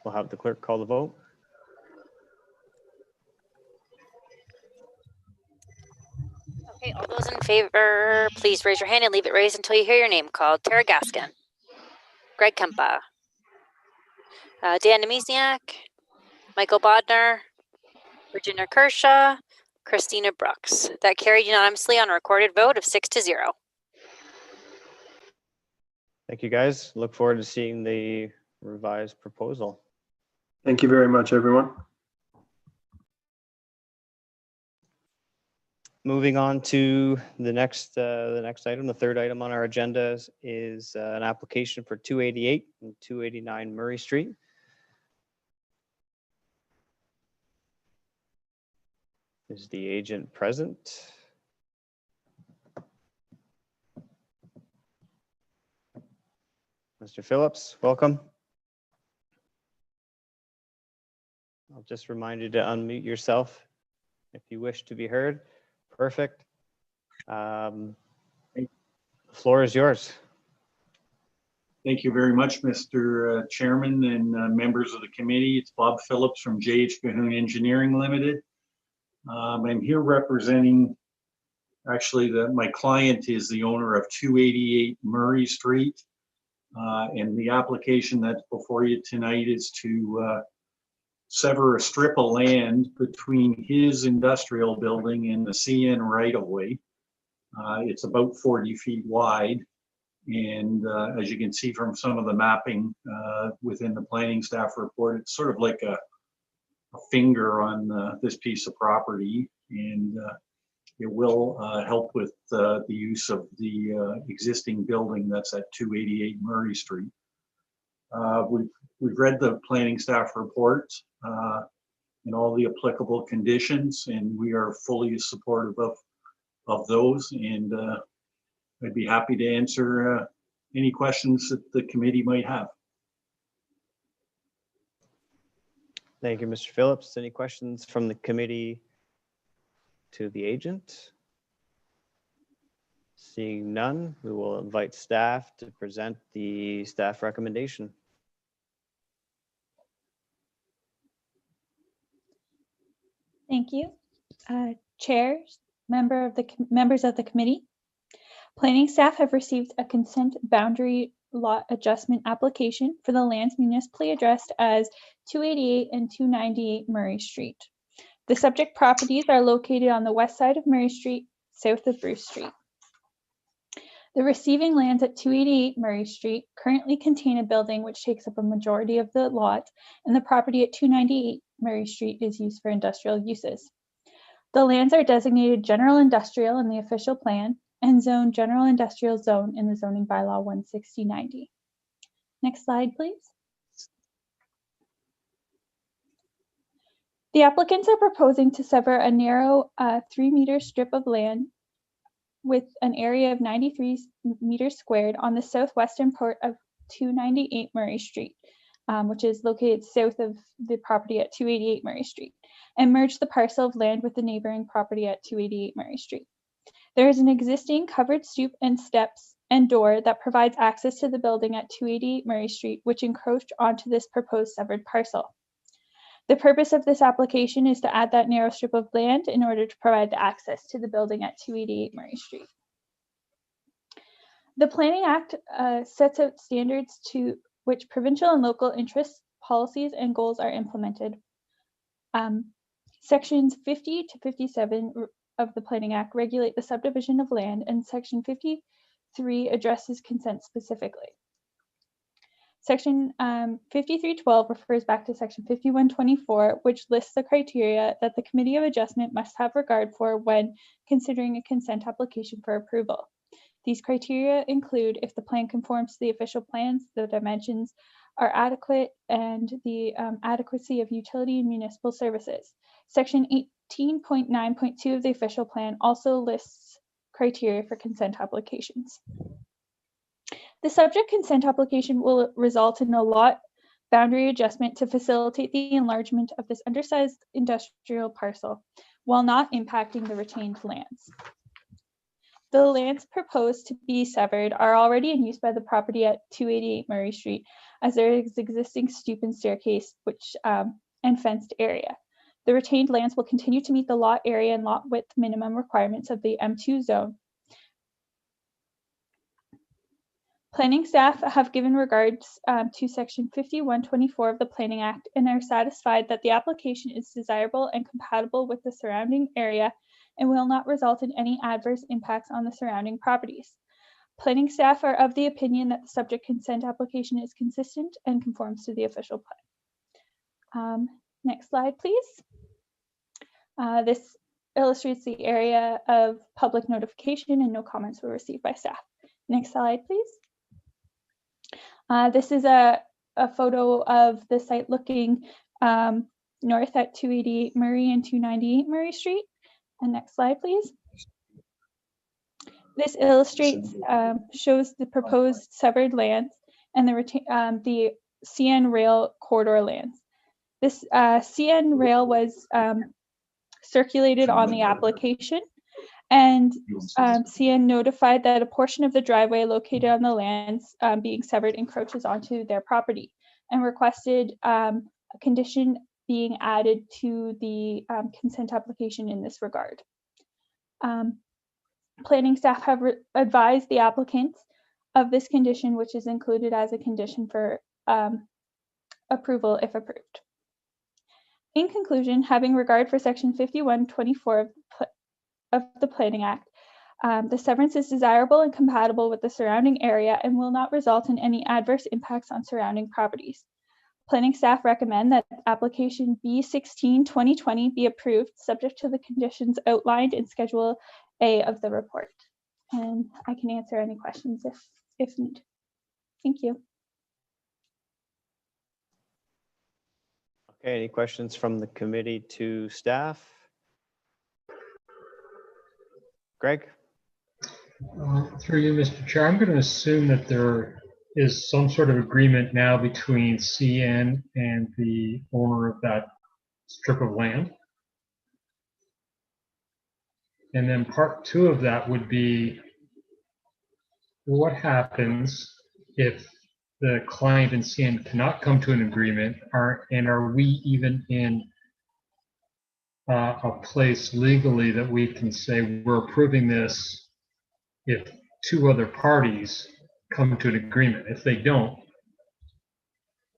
we'll have the clerk call the vote. Okay, all those in favor, please raise your hand and leave it raised until you hear your name called. Tara Gaskin, Greg Kempa, Dan Nemesniak, Michael Bodnar, Virginia Kershaw, Christina Brooks. That carried unanimously on a recorded vote of 6-0. Thank you, guys. Look forward to seeing the revised proposal. Thank you very much, everyone. Moving on to the next item, the third item on our agenda is an application for 288 and 289 Murray Street. Is the agent present? Mr. Phillips, welcome. I'll just remind you to unmute yourself if you wish to be heard. Perfect. The floor is yours. Thank you very much, Mr. Chairman and members of the committee. It's Bob Phillips from J.H. Cahoon Engineering Limited. I'm here representing, actually, my client is the owner of 288 Murray Street. And the application that's before you tonight is to sever a strip of land between his industrial building and the CN right-of-way. It's about 40 feet wide. And as you can see from some of the mapping within the planning staff report, it's sort of like a finger on this piece of property. And it will help with the use of the existing building that's at 288 Murray Street. We've read the planning staff report and all the applicable conditions, and we are fully supportive of those. And I'd be happy to answer any questions that the committee might have. Thank you, Mr. Phillips. Any questions from the committee to the agent? Seeing none, we will invite staff to present the staff recommendation. Thank you. Chair, members of the committee. Planning staff have received a consent boundary lot adjustment application for the lands municipally addressed as 288 and 298 Murray Street. The subject properties are located on the west side of Murray Street, south of Bruce Street. The receiving lands at 288 Murray Street currently contain a building which takes up a majority of the lot, and the property at 298 Murray Street is used for industrial uses. The lands are designated general industrial in the official plan and zoned general industrial zone in the zoning bylaw 16090. Next slide, please. The applicants are proposing to sever a narrow 3-meter strip of land with an area of 93 meters squared on the southwestern part of 298 Murray Street, which is located south of the property at 288 Murray Street, and merge the parcel of land with the neighboring property at 288 Murray Street. There is an existing covered stoop and steps and door that provides access to the building at 288 Murray Street, which encroach onto this proposed severed parcel. The purpose of this application is to add that narrow strip of land in order to provide the access to the building at 288 Murray Street. The Planning Act sets out standards to which provincial and local interests, policies, and goals are implemented. Sections 50 to 57 of the Planning Act regulate the subdivision of land, and Section 53 addresses consent specifically. Section 5312 refers back to Section 5124, which lists the criteria that the Committee of Adjustment must have regard for when considering a consent application for approval. These criteria include if the plan conforms to the official plans, the dimensions are adequate, and the adequacy of utility and municipal services. Section 18.9.2 of the official plan also lists criteria for consent applications. The subject consent application will result in a lot boundary adjustment to facilitate the enlargement of this undersized industrial parcel while not impacting the retained lands. The lands proposed to be severed are already in use by the property at 288 Murray Street, as there is existing stoop and staircase and fenced area. The retained lands will continue to meet the lot area and lot width minimum requirements of the M2 zone. Planning staff have given regards to Section 5124 of the Planning Act and are satisfied that the application is desirable and compatible with the surrounding area and will not result in any adverse impacts on the surrounding properties. Planning staff are of the opinion that the subject consent application is consistent and conforms to the official plan. Next slide, please. This illustrates the area of public notification, and no comments were received by staff. Next slide, please. This is a photo of the site looking north at 288 Murray and 298 Murray Street. And next slide, please. This illustrates, shows the proposed severed lands and the CN rail corridor lands. This CN rail was circulated on the application, and CN notified that a portion of the driveway located on the lands being severed encroaches onto their property, and requested a condition being added to the consent application in this regard. Planning staff have advised the applicants of this condition, which is included as a condition for approval if approved. In conclusion, having regard for Section 5124 of the Planning Act, the severance is desirable and compatible with the surrounding area and will not result in any adverse impacts on surrounding properties. Planning staff recommend that application B16-2020 be approved, subject to the conditions outlined in Schedule A of the report. And I can answer any questions if need. Thank you. Okay, any questions from the committee to staff? Greg? Through you, Mr. Chair, I'm going to assume that there is some sort of agreement now between CN and the owner of that strip of land. And then part two of that would be, what happens if the client and CN cannot come to an agreement? And are we even in a place legally that we can say we're approving this if two other parties come to an agreement? If they don't,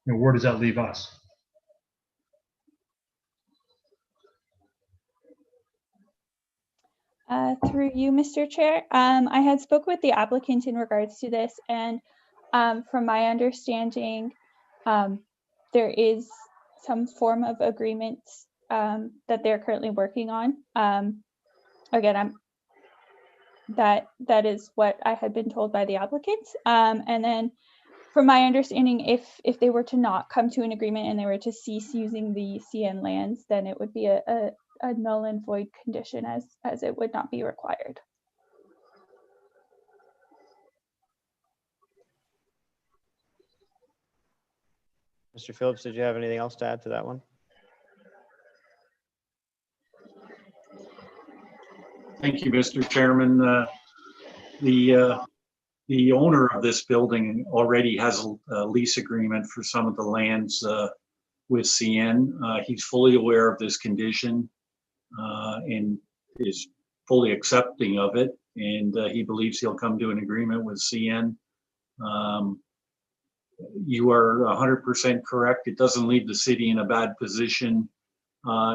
where does that leave us? Through you, Mr. Chair. I had spoke with the applicant in regards to this, and from my understanding, there is some form of agreement that they're currently working on. Again, that is what I had been told by the applicant. And then from my understanding, if they were to not come to an agreement and they were to cease using the CN lands, then it would be a null and void condition as it would not be required. Mr. Phillips, did you have anything else to add to that one? Thank you, Mr. Chairman. The owner of this building already has a lease agreement for some of the lands with CN. He's fully aware of this condition and is fully accepting of it. And he believes he'll come to an agreement with CN. You are 100% correct. It doesn't leave the city in a bad position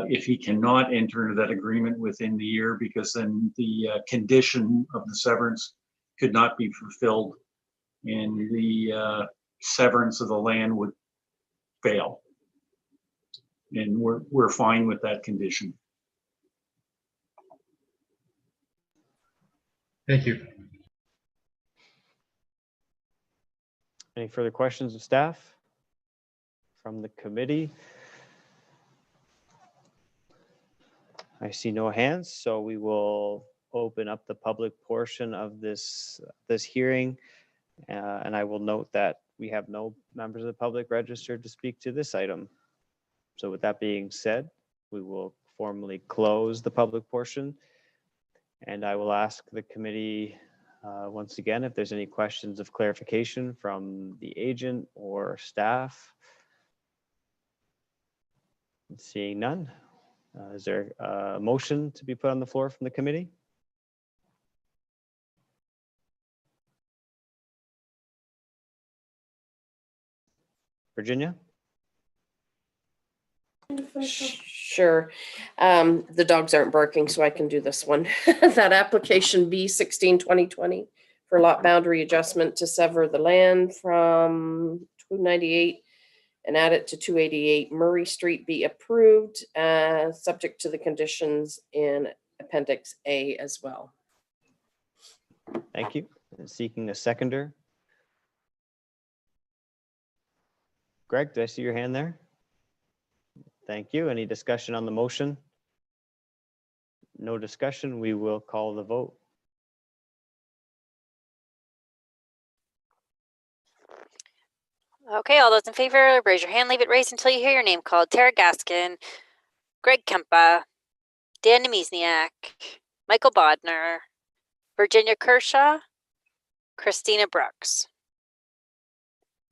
if he cannot enter into that agreement within the year, because then the condition of the severance could not be fulfilled and the severance of the land would fail. And we're fine with that condition. Thank you. Any further questions of staff from the committee? I see no hands, so we will open up the public portion of this hearing. And I will note that we have no members of the public registered to speak to this item. So with that being said, we will formally close the public portion. And I will ask the committee once again if there's any questions of clarification from the agent or staff. Seeing none. Is there a motion to be put on the floor from the committee? Virginia? Sure. The dogs aren't barking, so I can do this one. That application B16-2020 for lot boundary adjustment to sever the land from 298 and add it to 288 Murray Street be approved, subject to the conditions in Appendix A as well. Thank you. And seeking a seconder. Greg, do I see your hand there? Thank you. Any discussion on the motion? No discussion. We will call the vote. Okay, all those in favor, raise your hand, leave it raised until you hear your name called. Tara Gaskin, Greg Kempa, Dan Nemesniak, Michael Bodner, Virginia Kershaw, Christina Brooks.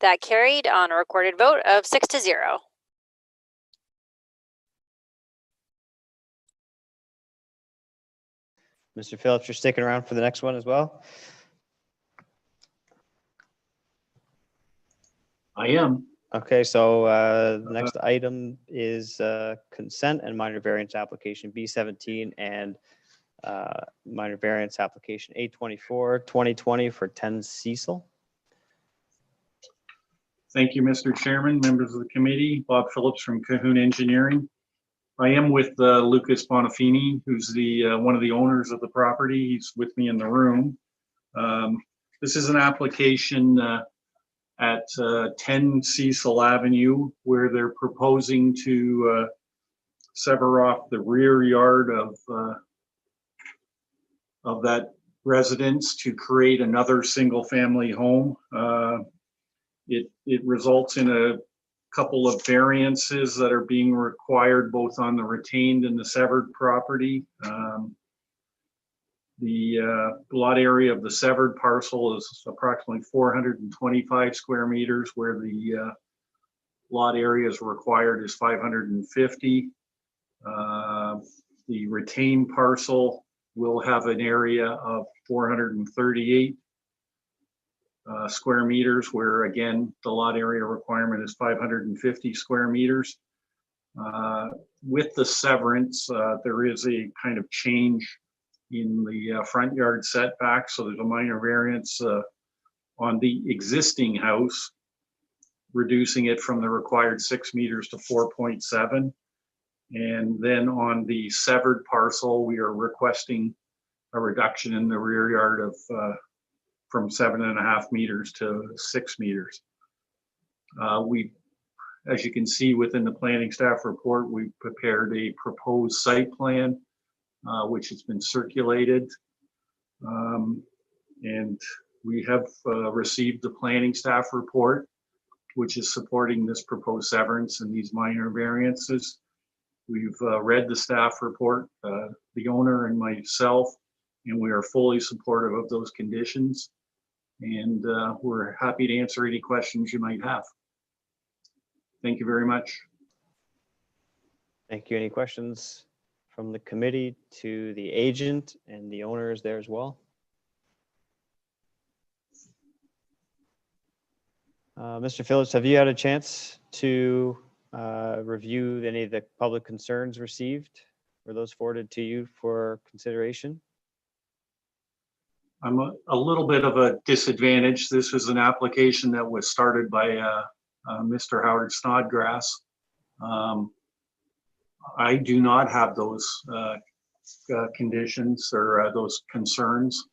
That carried on a recorded vote of 6-0. Mr. Phillips, you're sticking around for the next one as well? I am. Okay, so the next item is consent and minor variance application B17 and minor variance application A24-2020 for 10 Cecil. Thank you, Mr. Chairman, members of the committee. Bob Phillips from Cahoon Engineering. I am with Lucas Bonafini, who's the one of the owners of the property. He's with me in the room. This is an application at 10 Cecil Avenue, where they're proposing to sever off the rear yard of that residence to create another single-family home. It results in a couple of variances that are being required both on the retained and the severed property. The lot area of the severed parcel is approximately 425 square meters, where the lot area is required is 550. The retained parcel will have an area of 438 square meters, where again, the lot area requirement is 550 square meters. With the severance, there is a kind of change in the front yard setback. So there's a minor variance on the existing house, reducing it from the required 6 meters to 4.7. And then on the severed parcel, we are requesting a reduction in the rear yard of from 7.5 meters to 6 meters. As you can see within the planning staff report, we prepared a proposed site plan, which has been circulated. And we have received the planning staff report, which is supporting this proposed severance and these minor variances. We've read the staff report, the owner and myself, and we are fully supportive of those conditions. And we're happy to answer any questions you might have. Thank you very much. Thank you. Any questions from the committee to the agent, and the owner is there as well? Mr. Phillips, have you had a chance to review any of the public concerns received? Were those forwarded to you for consideration? I'm a little bit of a disadvantage. This was an application that was started by Mr. Howard Snodgrass. I do not have those conditions or those concerns,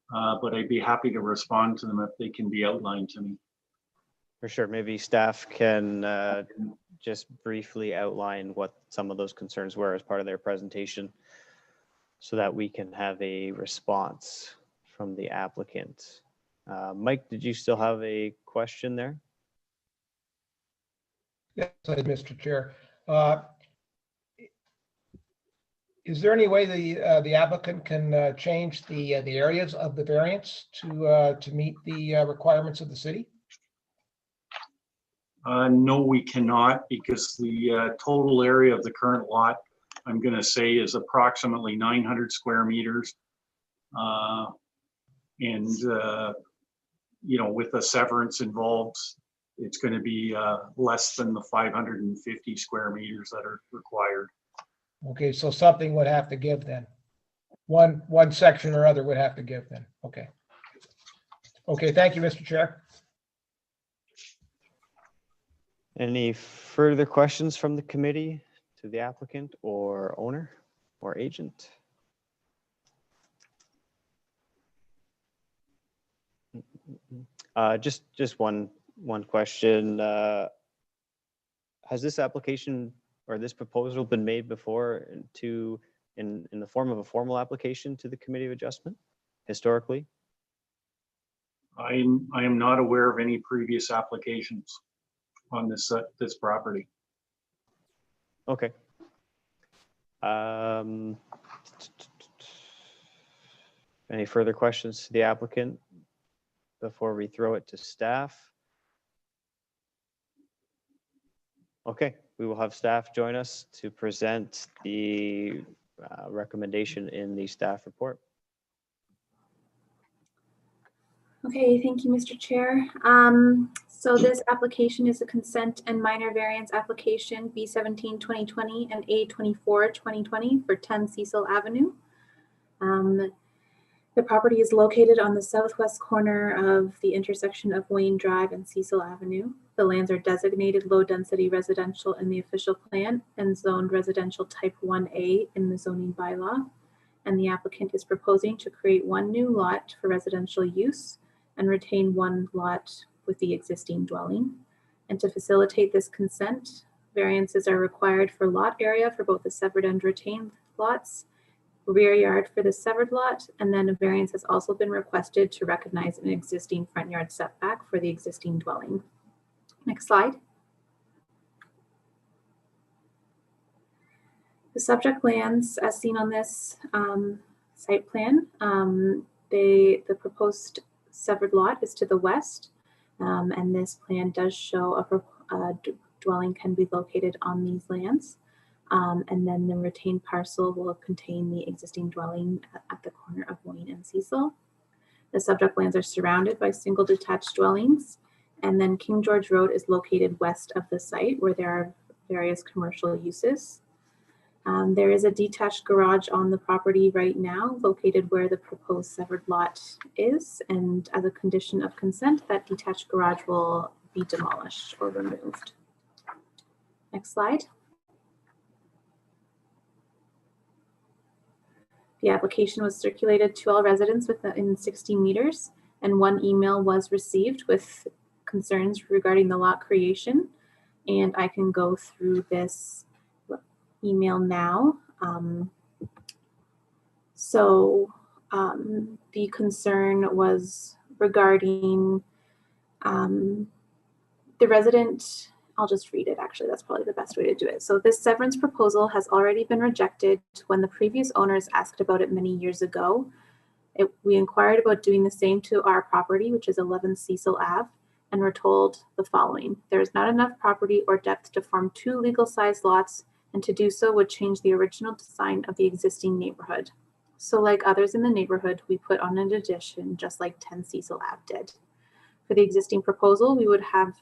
but I'd be happy to respond to them if they can be outlined to me. For sure. Maybe staff can just briefly outline what some of those concerns were as part of their presentation so that we can have a response from the applicant. Mike, did you still have a question there? Yes, Mr. Chair. Is there any way the applicant can change the areas of the variance to meet the requirements of the city? No, we cannot, because the total area of the current lot, I'm going to say, is approximately 900 square meters. And you know, with the severance involved, it's going to be less than the 550 square meters that are required. Okay, so something would have to give then. One section or other would have to give then. Okay. Okay, thank you, Mr. Chair. Any further questions from the committee to the applicant or owner or agent? Just one question. Has this application or this proposal been made before in the form of a formal application to the Committee of Adjustment historically? I am not aware of any previous applications on this property. Okay. Any further questions to the applicant before we throw it to staff? Okay, we will have staff join us to present the recommendation in the staff report. Okay, thank you, Mr. Chair. So this application is a consent and minor variance application B17-2020 and A24-2020 for 10 Cecil Avenue. The property is located on the southwest corner of the intersection of Wayne Drive and Cecil Avenue. The lands are designated low-density residential in the official plan and zoned residential type 1A in the zoning bylaw. And the applicant is proposing to create one new lot for residential use and retain one lot with the existing dwelling. And to facilitate this consent, variances are required for lot area for both the severed and retained lots, rear yard for the severed lot, and then a variance has also been requested to recognize an existing front yard setback for the existing dwelling. Next slide. The subject lands, as seen on this site plan, the proposed severed lot is to the west, and this plan does show a dwelling can be located on these lands. And then the retained parcel will contain the existing dwelling at the corner of Wayne and Cecil. The subject lands are surrounded by single detached dwellings, and then King George Road is located west of the site where there are various commercial uses. There is a detached garage on the property right now, located where the proposed severed lot is, and as a condition of consent, that detached garage will be demolished or removed. Next slide. The application was circulated to all residents within 60 meters, and one email was received with concerns regarding the lot creation. And I can go through this email now. The concern was regarding the resident. I'll just read it, actually, that's probably the best way to do it. So this severance proposal has already been rejected when the previous owners asked about it many years ago. We inquired about doing the same to our property, which is 11 Cecil Ave, and were told the following: there is not enough property or depth to form 2 legal sized lots, and to do so would change the original design of the existing neighborhood. So like others in the neighborhood, we put on an addition just like 10 Cecil Ave did. For the existing proposal, we would have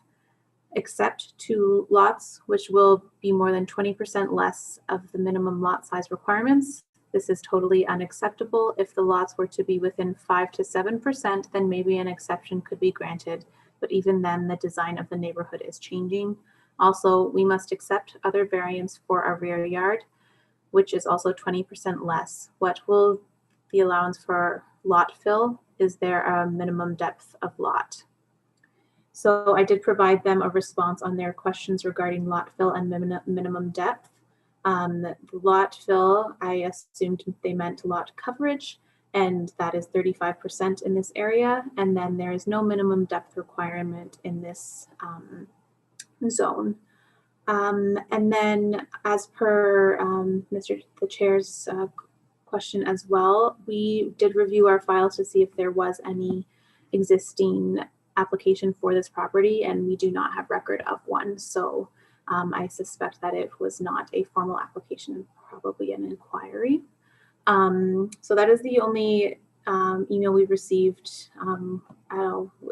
except 2 lots, which will be more than 20% less of the minimum lot size requirements. This is totally unacceptable. If the lots were to be within 5 to 7%, then maybe an exception could be granted. But even then, the design of the neighborhood is changing. Also, we must accept other variants for our rear yard, which is also 20% less. What will the allowance for lot fill? Is there a minimum depth of lot? So I did provide them a response on their questions regarding lot fill and minimum depth. Lot fill, I assumed they meant lot coverage, and that is 35% in this area. And then there is no minimum depth requirement in this zone. And then as per the chair's question as well, we did review our files to see if there was any existing application for this property, and we do not have record of one. So I suspect that it was not a formal application, probably an inquiry. So that is the only email we received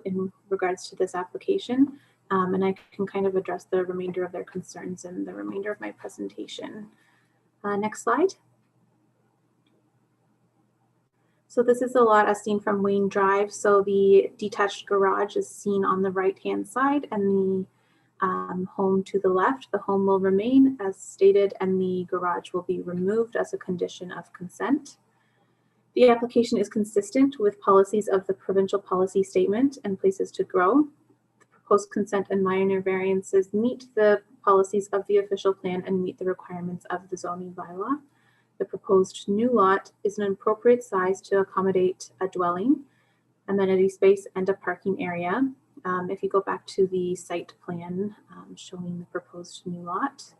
in regards to this application. And I can kind of address the remainder of their concerns in the remainder of my presentation. Next slide. So this is a lot as seen from Wayne Drive. So the detached garage is seen on the right-hand side, and the home to the left. The home will remain as stated, and the garage will be removed as a condition of consent. The application is consistent with policies of the provincial policy statement and places to grow. The proposed consent and minor variances meet the policies of the official plan and meet the requirements of the zoning bylaw. The proposed new lot is an appropriate size to accommodate a dwelling, amenity space, and a parking area. If you go back to the site plan showing the proposed new lot.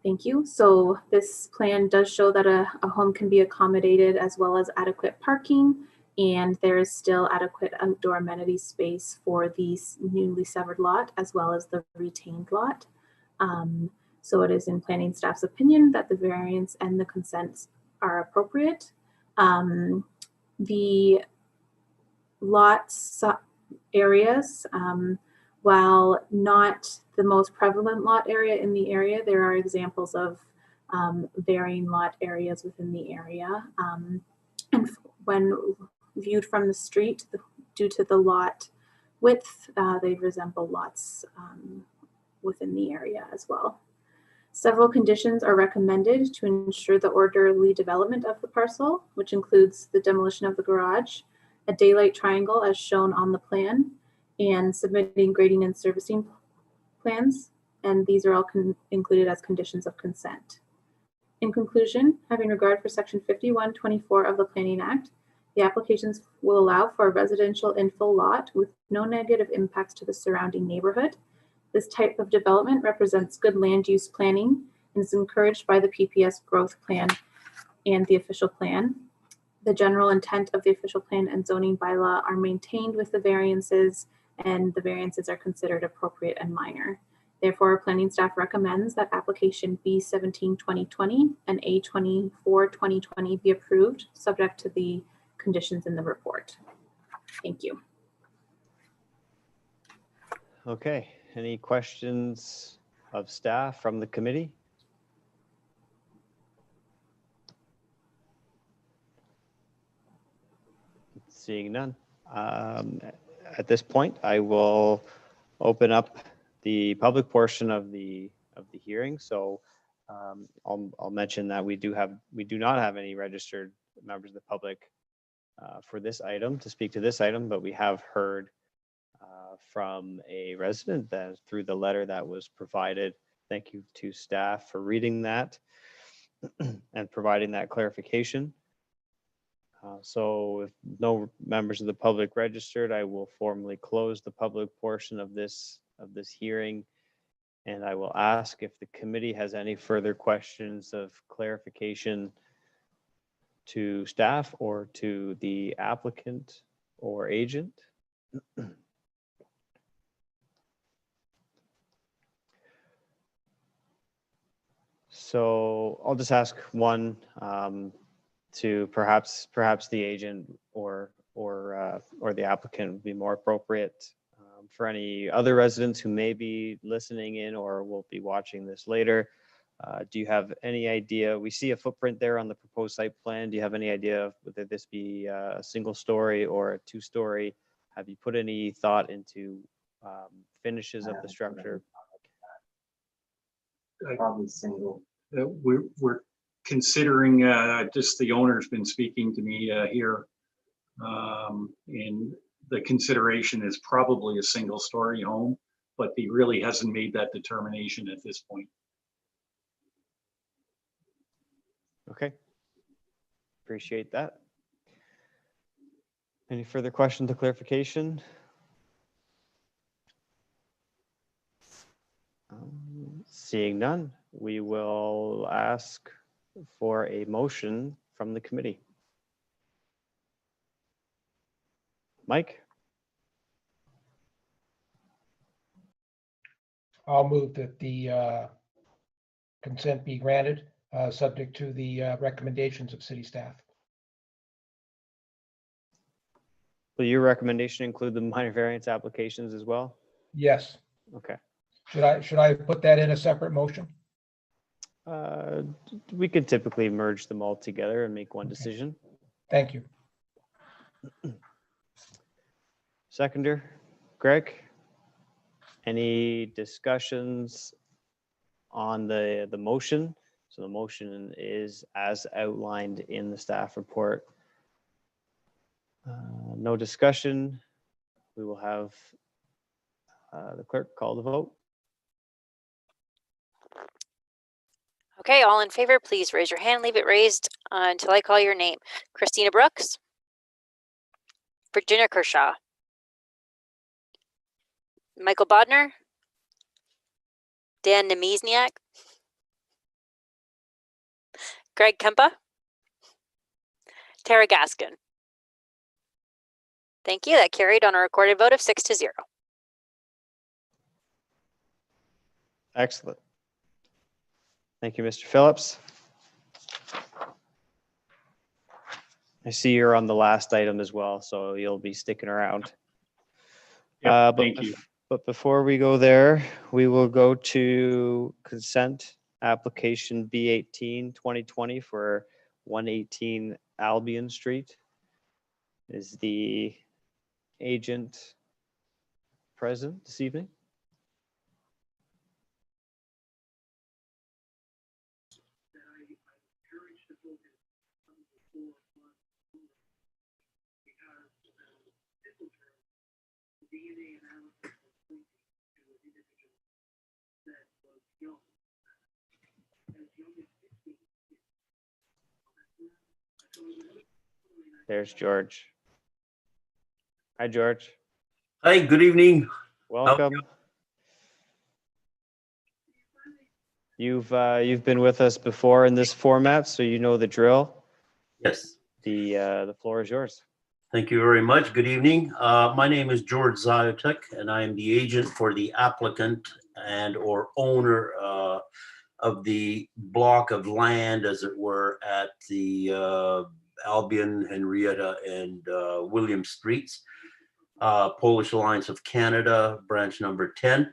Thank you. So this plan does show that a home can be accommodated as well as adequate parking, and there is still adequate outdoor amenity space for the newly severed lot as well as the retained lot. So it is in planning staff's opinion that the variance and the consents are appropriate. The lot areas, while not the most prevalent lot area in the area, there are examples of varying lot areas within the area. And when viewed from the street, due to the lot width, they resemble lots within the area as well. Several conditions are recommended to ensure the orderly development of the parcel, which includes the demolition of the garage, a daylight triangle as shown on the plan, and submitting grading and servicing plans. And these are all included as conditions of consent. In conclusion, having regard for Section 5124 of the Planning Act, the applications will allow for a residential infill lot with no negative impacts to the surrounding neighborhood. This type of development represents good land use planning and is encouraged by the PPS growth plan and the official plan. The general intent of the official plan and zoning bylaw are maintained with the variances, and the variances are considered appropriate and minor. Therefore, planning staff recommends that application B17-2020 and A24-2020 be approved, subject to the conditions in the report. Thank you. Okay, any questions of staff from the committee? Seeing none. At this point, I will open up the public portion of the hearing. So I'll mention that we do not have any registered members of the public for this item to speak to this item, but we have heard from a resident that through the letter that was provided. Thank you to staff for reading that and providing that clarification. So if no members of the public registered, I will formally close the public portion of this hearing. And I will ask if the committee has any further questions of clarification to staff or to the applicant or agent. So I'll just ask one to perhaps the agent or the applicant would be more appropriate. For any other residents who may be listening in or will be watching this later, do you have any idea? We see a footprint there on the proposed site plan. Do you have any idea of whether this be a single story or a two-story? Have you put any thought into finishes of the structure? Probably single. We're considering, just the owner's been speaking to me here, and the consideration is probably a single story home, but he really hasn't made that determination at this point. Okay, appreciate that. Any further questions or clarification? Seeing none, we will ask for a motion from the committee. Mike? I'll move that the consent be granted, subject to the recommendations of city staff. Will your recommendation include the minor variance applications as well? Yes. Okay. Should I put that in a separate motion? We could typically merge them all together and make one decision. Thank you. Seconder, Greg? Any discussions on the motion? So the motion is as outlined in the staff report. No discussion. We will have the clerk call the vote. Okay, all in favor, please raise your hand. Leave it raised until I call your name. Christina Brooks. Virginia Kershaw. Michael Bodner. Dan Nemesniak. Greg Kempa. Tara Gaskin. Thank you. That carried on a recorded vote of 6-0. Excellent. Thank you, Mr. Phillips. I see you're on the last item as well, so you'll be sticking around. Yep, thank you. But before we go there, we will go to consent application B18 2020 for 118 Albion Street. Is the agent present this evening? There's George. Hi, George. Hi, good evening. Welcome. You've been with us before in this format, so you know the drill. Yes. The floor is yours. Thank you very much. Good evening. My name is George Ziotek, and I am the agent for the applicant and or owner of the block of land, as it were, at the Albion, Henrietta, and William Streets, Polish Alliance of Canada, branch number 10.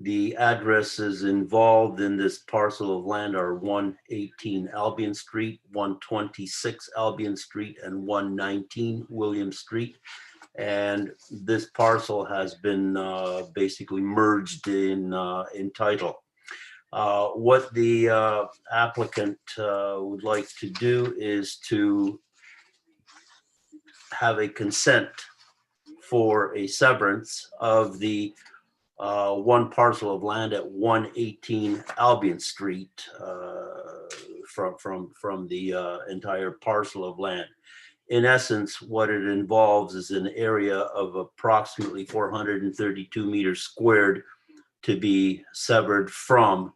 The addresses involved in this parcel of land are 118 Albion Street, 126 Albion Street, and 119 William Street. And this parcel has been basically merged in title. What the applicant would like to do is to have a consent for a severance of the one parcel of land at 118 Albion Street from the entire parcel of land. In essence, what it involves is an area of approximately 432 meters squared to be severed from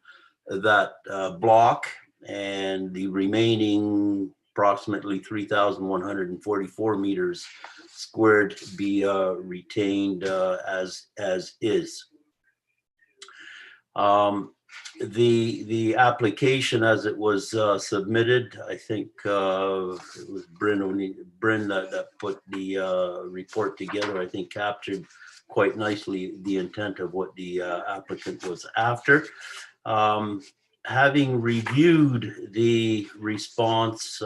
that block, and the remaining approximately 3,144 meters squared be retained as is. The application as it was submitted, I think it was Bryn that put the report together, I think captured quite nicely the intent of what the applicant was after. Having reviewed the response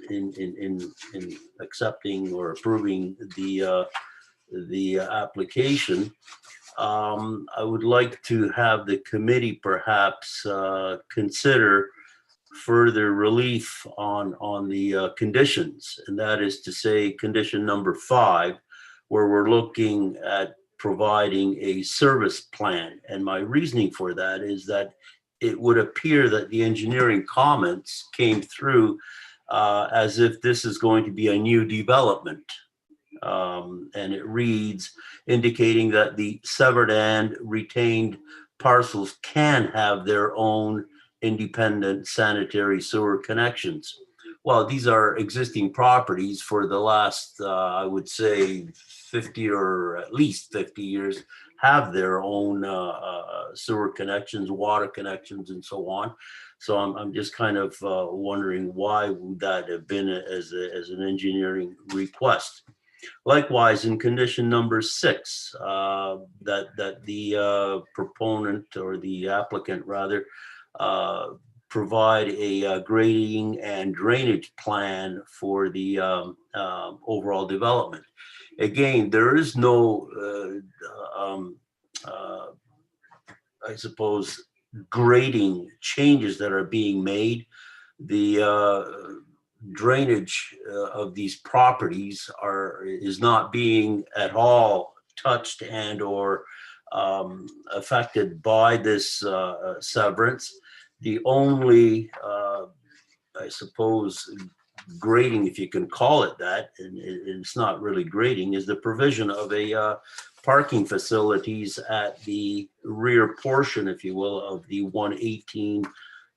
in accepting or approving the application, I would like to have the committee perhaps consider further relief on the conditions, and that is to say condition number 5, where we're looking at providing a service plan. And my reasoning for that is that it would appear that the engineering comments came through as if this is going to be a new development. And it reads, indicating that the severed and retained parcels can have their own independent sanitary sewer connections. Well, these are existing properties for the last, I would say, 50 or at least 50 years, have their own sewer connections, water connections, and so on. So I'm just kind of wondering why would that have been as an engineering request. Likewise, in condition number 6, that the proponent or the applicant rather provide a grading and drainage plan for the overall development. Again, there is no, I suppose, grading changes that are being made. The drainage of these properties is not being at all touched and or affected by this severance. The only, I suppose, grading, if you can call it that, and it's not really grading, is the provision of a parking facilities at the rear portion, if you will, of the 118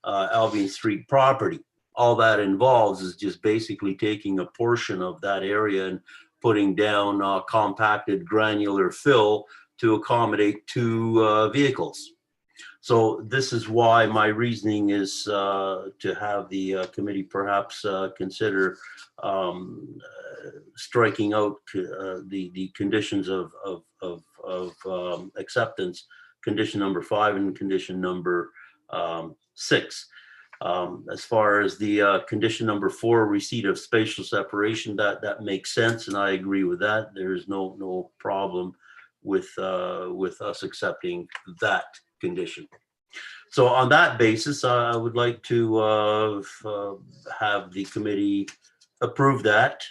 Albion Street property. All that involves is just basically taking a portion of that area and putting down compacted granular fill to accommodate 2 vehicles. So this is why my reasoning is to have the committee perhaps consider striking out the conditions of acceptance, condition number 5 and condition number 6. As far as the condition number 4, receipt of spatial separation, that makes sense, and I agree with that. There's no problem with us accepting that condition. So on that basis, I would like to have the committee approve that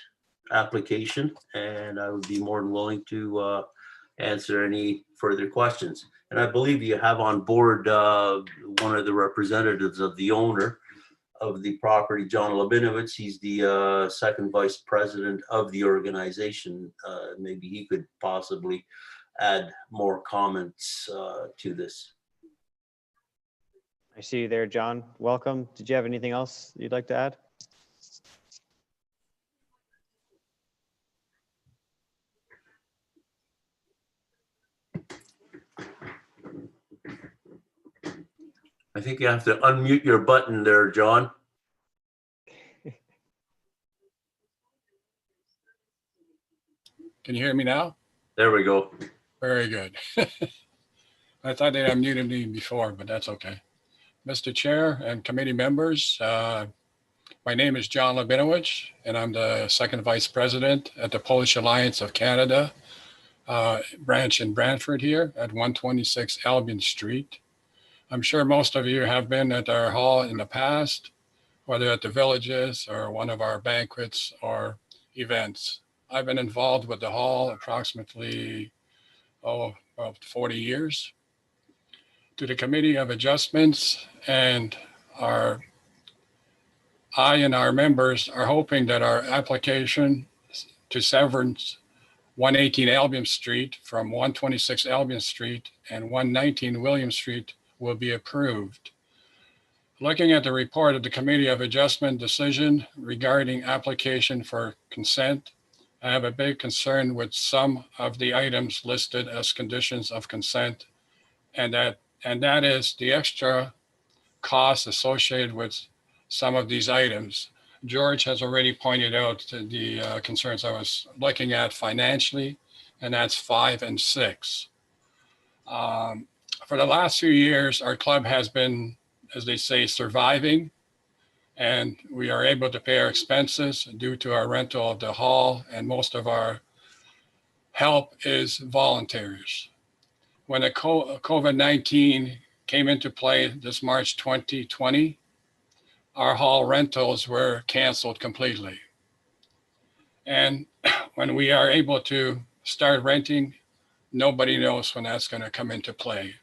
application, and I would be more than willing to answer any further questions. And I believe you have on board one of the representatives of the owner of the property, John Labinovitz. He's the second vice president of the organization. Maybe he could possibly add more comments to this. I see you there, John. Welcome. Did you have anything else you'd like to add? I think you have to unmute your button there, John. Can you hear me now? There we go. Very good. I thought they unmuted me before, but that's okay. Mr. Chair and committee members, my name is John Labinowicz, and I'm the second vice president at the Polish Alliance of Canada branch in Brantford here at 126 Albion Street. I'm sure most of you have been at our hall in the past, whether at the villages or one of our banquets or events. I've been involved with the hall approximately, about 40 years. To the Committee of Adjustments, and I and our members are hoping that our application to severance 118 Albion Street from 126 Albion Street and 119 William Street will be approved. Looking at the report of the Committee of Adjustment decision regarding application for consent, I have a big concern with some of the items listed as conditions of consent, and that is the extra costs associated with some of these items. George has already pointed out the concerns I was looking at financially, and that's 5 and 6. For the last few years, our club has been, as they say, surviving, and we are able to pay our expenses due to our rental of the hall, and most of our help is volunteers. When the COVID-19 came into play this March 2020, our hall rentals were canceled completely. And when we are able to start renting, nobody knows when that's going to come into play.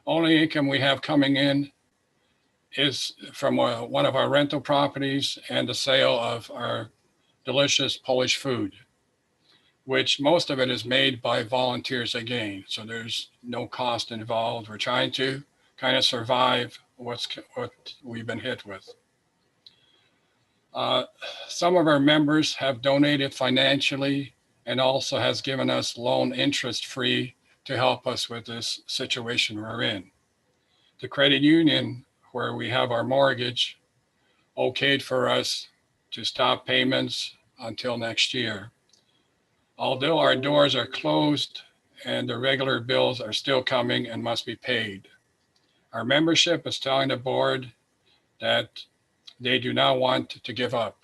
Only income we have coming in is from one of our rental properties and the sale of our delicious Polish food, which most of it is made by volunteers again. So there's no cost involved. We're trying to kind of survive what we've been hit with. Some of our members have donated financially and also has given us loan interest free to help us with this situation we're in. The credit union where we have our mortgage okayed for us to stop payments until next year. Although our doors are closed and the regular bills are still coming and must be paid. Our membership is telling the board that they do not want to give up.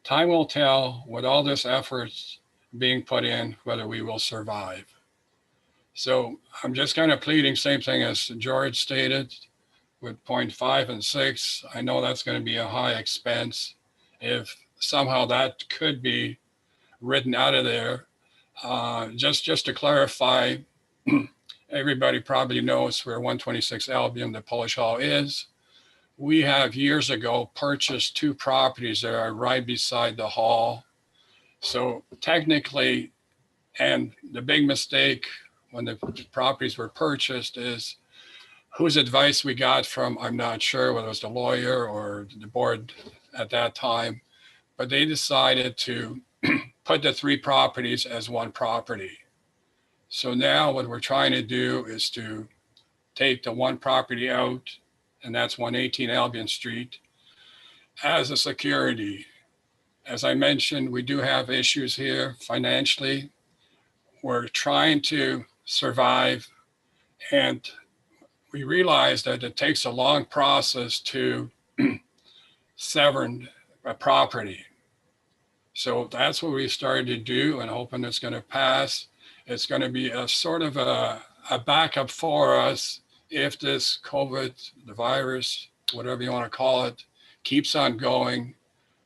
Time will tell with all this efforts being put in whether we will survive. So I'm just kind of pleading, same thing as George stated, with 0.5 and 6. I know that's going to be a high expense. If somehow that could be written out of there, just to clarify, everybody probably knows where 126 Albion, the Polish Hall is. We have years ago purchased 2 properties that are right beside the hall. So technically, and the big mistake when the properties were purchased is whose advice we got from, I'm not sure whether it was the lawyer or the board at that time, but they decided to put the 3 properties as one property. So now what we're trying to do is to take the one property out, and that's 118 Albion Street, as a security. As I mentioned, we do have issues here financially. We're trying to survive, and we realize that it takes a long process to sever a property. So that's what we started to do, and hoping it's going to pass. It's going to be a sort of a backup for us if this COVID, the virus, whatever you want to call it, keeps on going.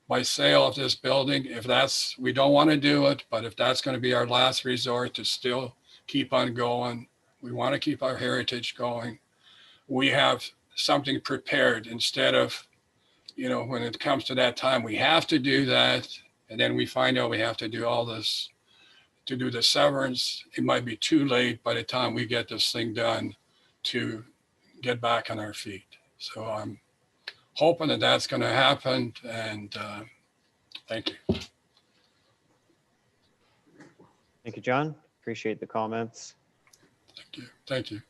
By sale of this building, if that's, we don't want to do it, but if that's going to be our last resort to still keep on going, we want to keep our heritage going. We have something prepared instead of, when it comes to that time, we have to do that. And then we find out we have to do all this to do the severance. It might be too late by the time we get this thing done to get back on our feet. So I'm hoping that that's going to happen, and thank you. Thank you, John. Appreciate the comments. Thank you. Thank you.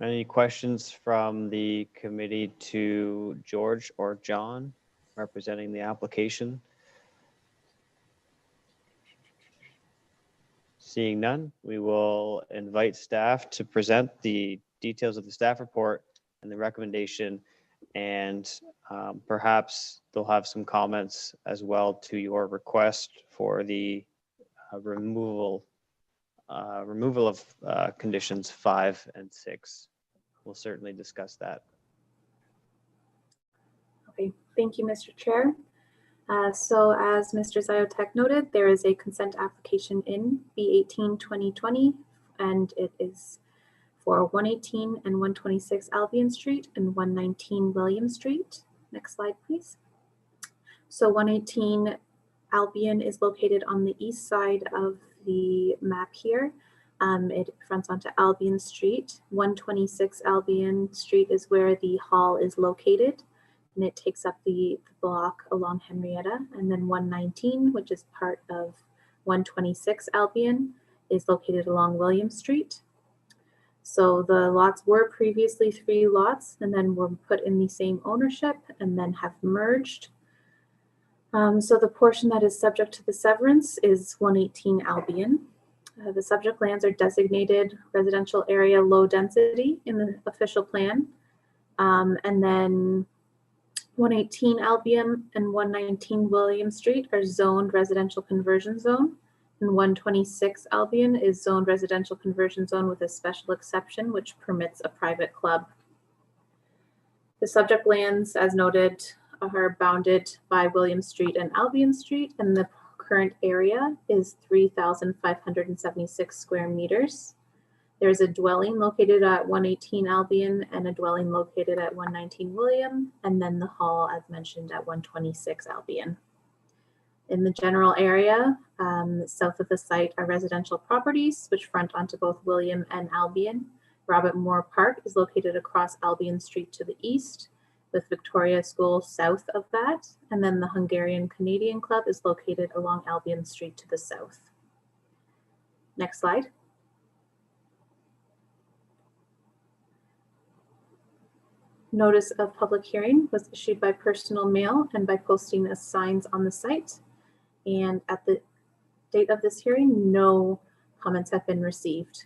Any questions from the committee to George or John representing the application? Seeing none, we will invite staff to present the details of the staff report and the recommendation, and perhaps they'll have some comments as well to your request for the removal of conditions 5 and 6. We'll certainly discuss that. Okay, thank you, Mr. Chair. So as Mr. Ziotek noted, there is a consent application in B18-2020, and it is for 118 and 126 Albion Street and 119 William Street. Next slide, please. So 118 Albion is located on the east side of the map here. It fronts onto Albion Street. 126 Albion Street is where the hall is located, and it takes up the block along Henrietta. And then 119, which is part of 126 Albion, is located along William Street. So the lots were previously 3 lots and then were put in the same ownership and then have merged. So the portion that is subject to the severance is 118 Albion. The subject lands are designated residential area low density in the official plan. And then 118 Albion and 119 William Street are zoned residential conversion zone. And 126 Albion is zoned residential conversion zone with a special exception, which permits a private club. The subject lands, as noted, are bounded by William Street and Albion Street, and the current area is 3,576 square meters. There's a dwelling located at 118 Albion and a dwelling located at 119 William, and then the hall, as mentioned, at 126 Albion. In the general area, south of the site are residential properties, which front onto both William and Albion. Robert Moore Park is located across Albion Street to the east, with Victoria School south of that, and then the Hungarian Canadian Club is located along Albion Street to the south. Next slide. Notice of public hearing was issued by personal mail and by posting as signs on the site. And at the date of this hearing, no comments have been received.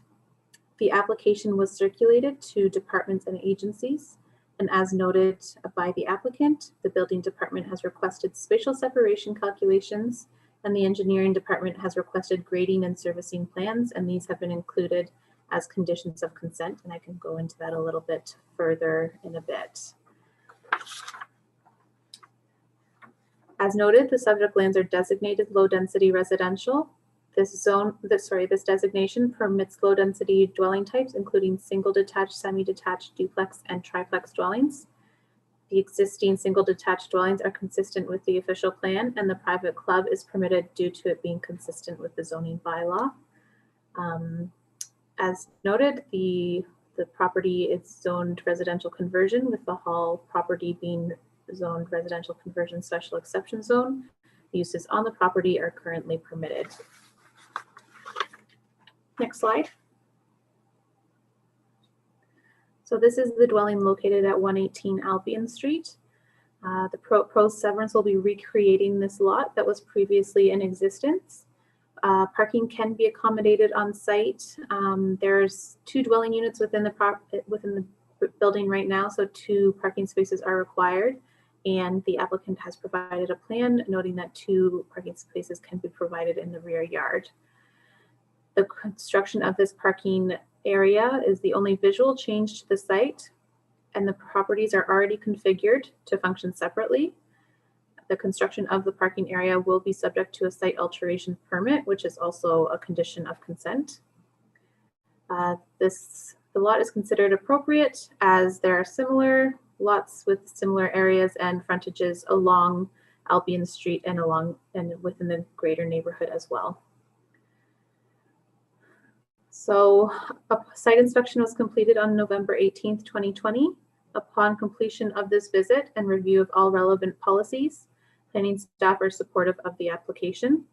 The application was circulated to departments and agencies. And as noted by the applicant, the building department has requested spatial separation calculations, and the engineering department has requested grading and servicing plans, and these have been included as conditions of consent. And I can go into that a little bit further in a bit. As noted, the subject lands are designated low density residential. This designation permits low density dwelling types, including single detached, semi-detached, duplex, and triplex dwellings. The existing single detached dwellings are consistent with the official plan, and the private club is permitted due to it being consistent with the zoning bylaw. As noted, the property is zoned residential conversion, with the hall property being zoned residential conversion special exception zone. Uses on the property are currently permitted. Next slide. So this is the dwelling located at 118 Albion Street. The proposed severance will be recreating this lot that was previously in existence. Parking can be accommodated on site. There's 2 dwelling units within the building right now, so 2 parking spaces are required. And the applicant has provided a plan noting that 2 parking spaces can be provided in the rear yard. The construction of this parking area is the only visual change to the site, and the properties are already configured to function separately. The construction of the parking area will be subject to a site alteration permit, which is also a condition of consent. The lot is considered appropriate as there are similar lots with similar areas and frontages along Albion Street and within the greater neighborhood as well. So a site inspection was completed on November 18th, 2020. Upon completion of this visit and review of all relevant policies, planning staff are supportive of the application.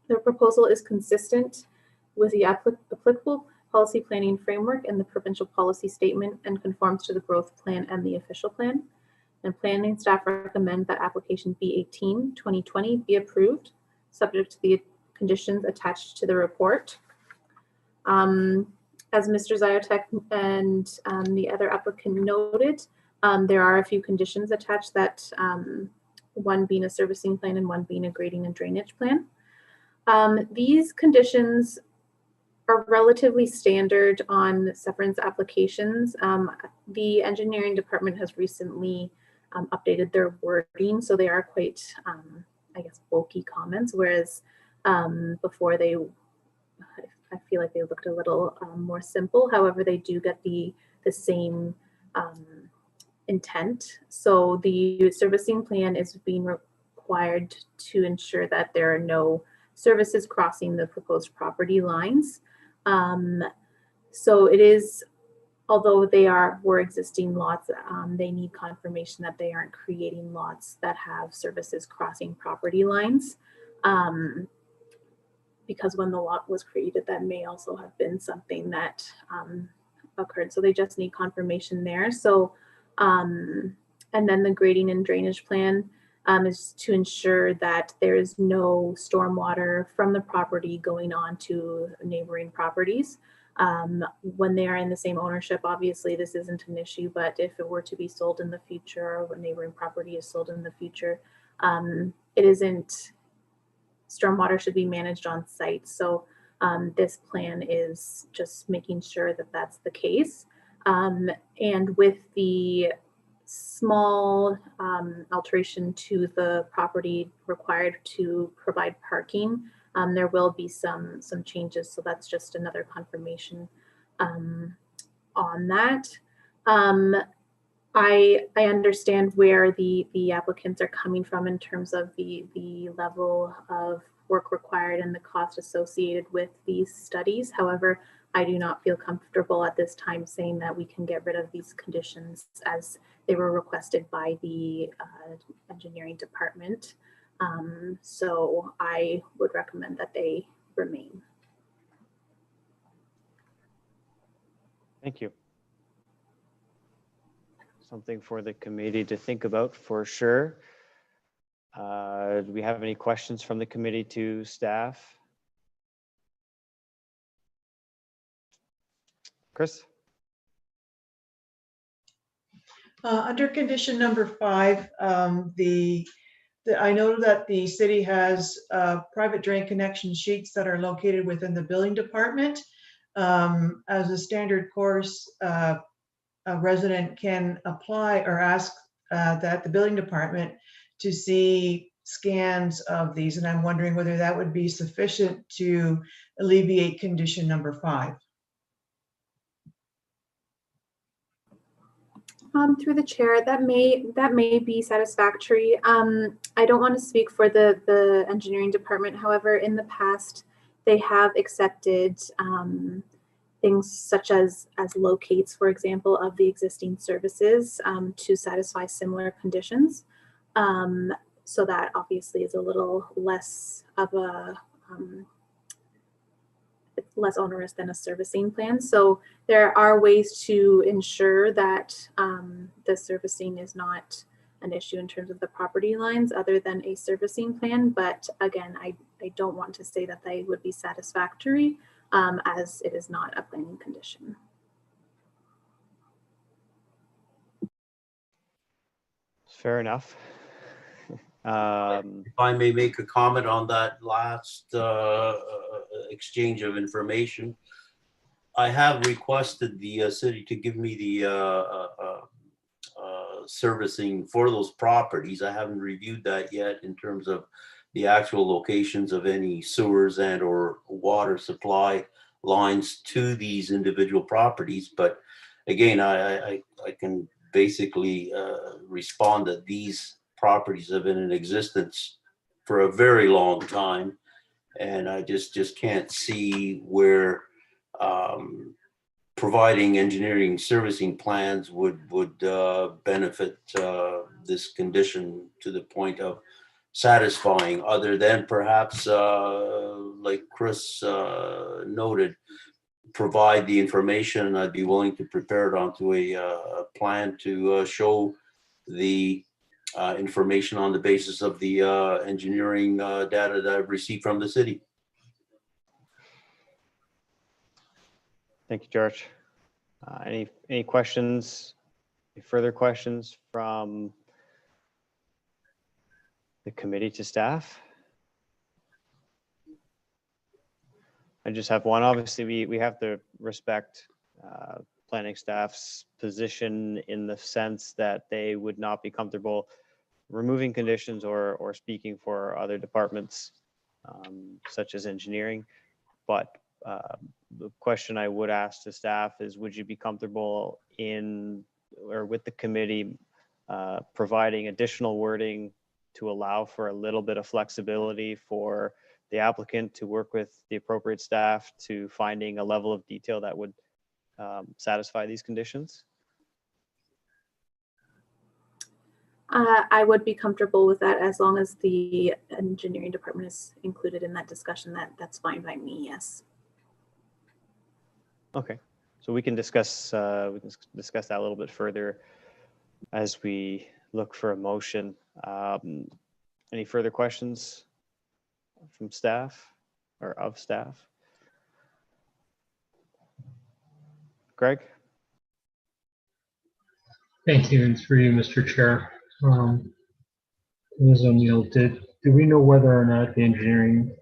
The proposal is consistent with the applicable policy planning framework and the provincial policy statement and conforms to the growth plan and the official plan. And planning staff recommend that application B18-2020 be approved, subject to the conditions attached to the report. As Mr. Ziotek and the other applicant noted, there are a few conditions attached, that one being a servicing plan and one being a grading and drainage plan. These conditions are relatively standard on severance applications. The engineering department has recently updated their wording, so they are quite, I guess, bulky comments, whereas before I feel like they looked a little more simple. However, they do get the same intent. So the servicing plan is being required to ensure that there are no services crossing the proposed property lines. So it is, although they were existing lots, they need confirmation that they aren't creating lots that have services crossing property lines. Because when the lot was created, that may also have been something that occurred. So they just need confirmation there. So, and then the grading and drainage plan is to ensure that there is no stormwater from the property going on to neighboring properties. When they are in the same ownership, obviously this isn't an issue, but if it were to be sold in the future, or when neighboring property is sold in the future, it isn't, stormwater should be managed on site. So this plan is just making sure that that's the case. And with the small alteration to the property required to provide parking, there will be some changes. So that's just another confirmation on that. I understand where the applicants are coming from in terms of the level of work required and the cost associated with these studies. However, I do not feel comfortable at this time saying that we can get rid of these conditions as they were requested by the engineering department. So I would recommend that they remain. Thank you. Something for the committee to think about for sure. Do we have any questions from the committee to staff? Chris? Under condition number 5, I know that the city has private drain connection sheets that are located within the building department. As a standard course, a resident can apply or ask that the building department to see scans of these, and I'm wondering whether that would be sufficient to alleviate condition number 5. Through the chair, that may be satisfactory. I don't want to speak for the engineering department. However, in the past, they have accepted things such as locates, for example, of the existing services to satisfy similar conditions. So that obviously is a little less of a less onerous than a servicing plan. So there are ways to ensure that the servicing is not an issue in terms of the property lines other than a servicing plan. But again, I don't want to say that they would be satisfactory as it is not a planning condition. Fair enough. If I may make a comment on that last exchange of information, I have requested the city to give me the servicing for those properties. I haven't reviewed that yet in terms of the actual locations of any sewers and or water supply lines to these individual properties. But again, I can basically respond that these properties have been in existence for a very long time, and I just can't see where providing engineering servicing plans would benefit this condition to the point of satisfying, other than perhaps like Chris noted, provide the information, and I'd be willing to prepare it onto a plan to show the information on the basis of the engineering data that I've received from the city. Thank you, George. Any questions, any further questions from the committee to staff? I just have one. Obviously, we have to respect planning staff's position in the sense that they would not be comfortable removing conditions or speaking for other departments such as engineering. But the question I would ask to staff is, would you be comfortable in or with the committee providing additional wording to allow for a little bit of flexibility for the applicant to work with the appropriate staff to finding a level of detail that would satisfy these conditions? I would be comfortable with that as long as the engineering department is included in that discussion. That's fine by me, yes. Okay, so we can discuss that a little bit further as we look for a motion. Any further questions from staff or of staff? Greg? Thank you, and through you, Mr. Chair. Ms. O'Neill, do we know whether or not the engineering,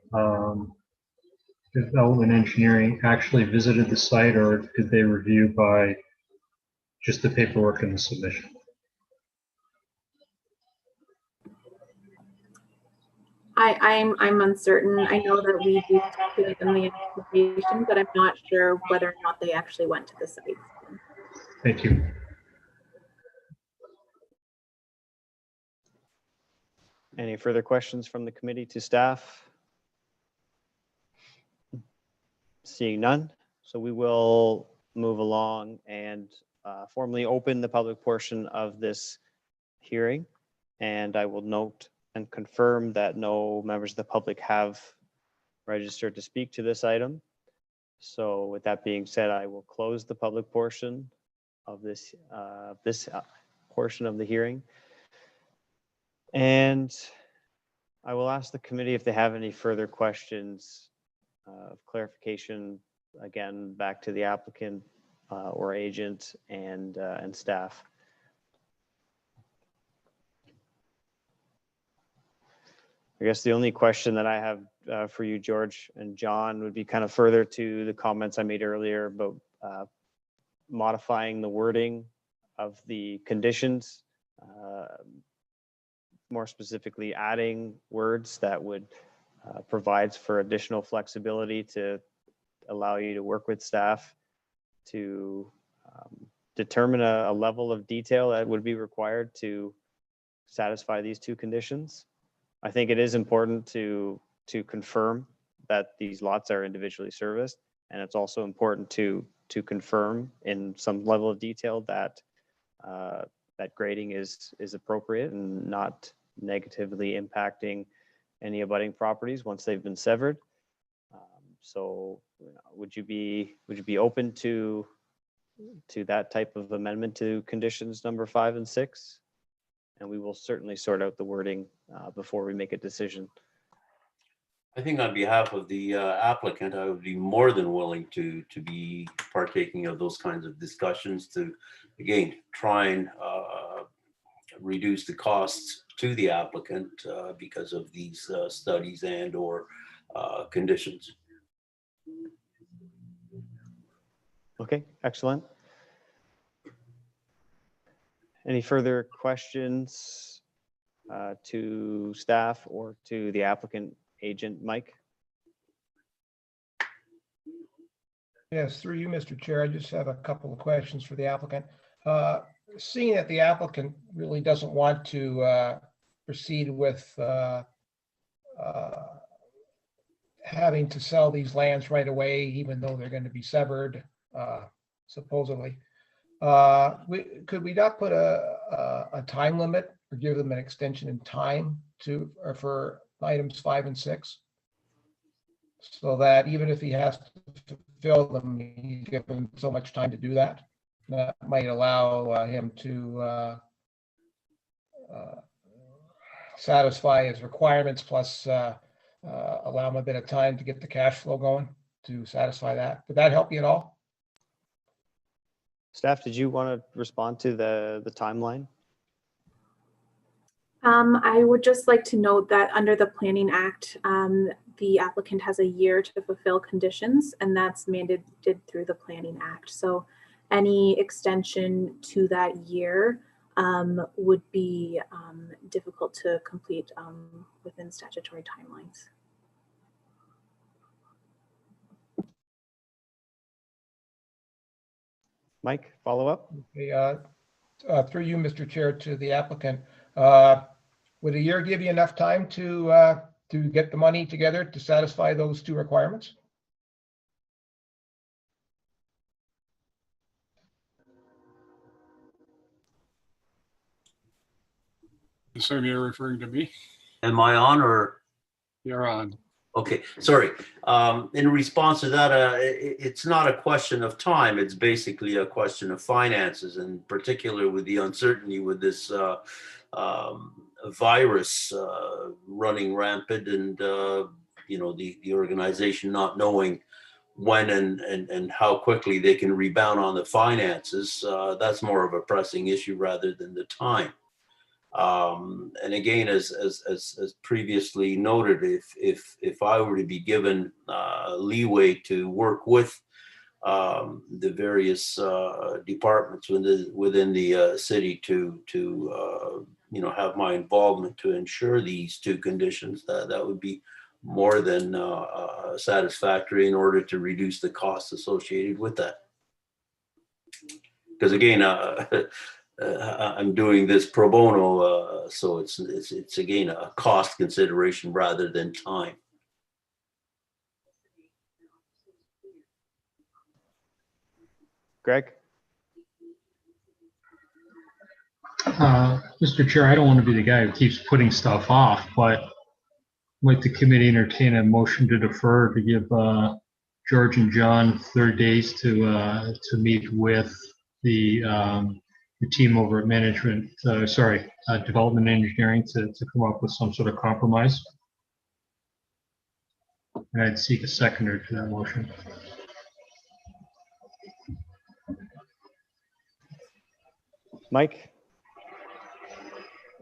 development engineering actually visited the site, or did they review by just the paperwork and the submission? I'm uncertain. I know that we do give them the information, but I'm not sure whether or not they actually went to the site. Thank you. Any further questions from the committee to staff? Seeing none, so we will move along and formally open the public portion of this hearing. And I will note and confirm that no members of the public have registered to speak to this item. So with that being said, I will close the public portion of this portion of the hearing. And I will ask the committee if they have any further questions of clarification, again, back to the applicant or agent and staff. I guess the only question that I have for you, George and John, would be kind of further to the comments I made earlier about modifying the wording of the conditions, more specifically adding words that would provide for additional flexibility to allow you to work with staff to determine a level of detail that would be required to satisfy these two conditions. I think it is important to confirm that these lots are individually serviced, and it's also important to confirm in some level of detail that that grading is appropriate and not negatively impacting any abutting properties once they've been severed. So, would you be open to that type of amendment to conditions number 5 and 6? And we will certainly sort out the wording before we make a decision. I think on behalf of the applicant, I would be more than willing to be partaking of those kinds of discussions to, again, try and reduce the costs to the applicant because of these studies and or conditions. Okay, excellent. Any further questions to staff or to the applicant agent, Mike? Yes, through you, Mr. Chair, I just have a couple of questions for the applicant. Seeing that the applicant really doesn't want to proceed with having to sell these lands right away, even though they're going to be severed, supposedly, could we not put a time limit or give them an extension in time for items 5 and 6? So that even if he has to fulfill them, he's given so much time to do that. That might allow him to satisfy his requirements, plus allow him a bit of time to get the cash flow going to satisfy that. Would that help you at all? Staff, did you want to respond to the timeline? I would just like to note that under the Planning Act, the applicant has a year to fulfill conditions, and that's mandated through the Planning Act. So any extension to that year would be difficult to complete within statutory timelines. Mike, follow up? Okay, through you, Mr. Chair, to the applicant. Would a year give you enough time to get the money together to satisfy those two requirements? Assume you're referring to me. Am I on or? You're on. Okay, sorry. In response to that, it's not a question of time. It's basically a question of finances, and particularly with the uncertainty with this virus running rampant, and the organization not knowing when and how quickly they can rebound on the finances. That's more of a pressing issue rather than the time. And again, as previously noted, if I were to be given leeway to work with the various departments within the city to have my involvement to ensure these two conditions, that would be more than satisfactory in order to reduce the costs associated with that. Because again, I'm doing this pro bono, so it's again a cost consideration rather than time. Greg? Mr. Chair, I don't want to be the guy who keeps putting stuff off, but might the committee entertain a motion to defer to give George and John 30 days to meet with the team over at development engineering to come up with some sort of compromise? And I'd seek a seconder to that motion. Mike?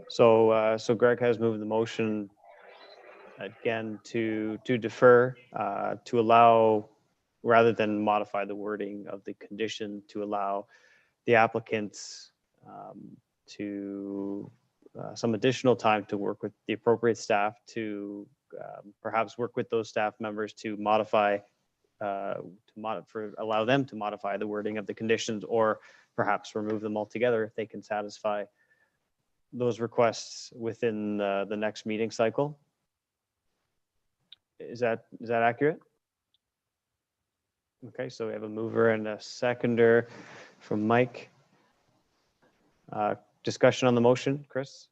So Greg has moved the motion again to defer, to allow, rather than modify the wording of the condition, to allow the applicants to some additional time to work with the appropriate staff to perhaps work with those staff members to modify, allow them to modify the wording of the conditions, or perhaps remove them altogether if they can satisfy those requests within the next meeting cycle. Is that accurate? Okay, so we have a mover and a seconder from Mike. Discussion on the motion, Chris?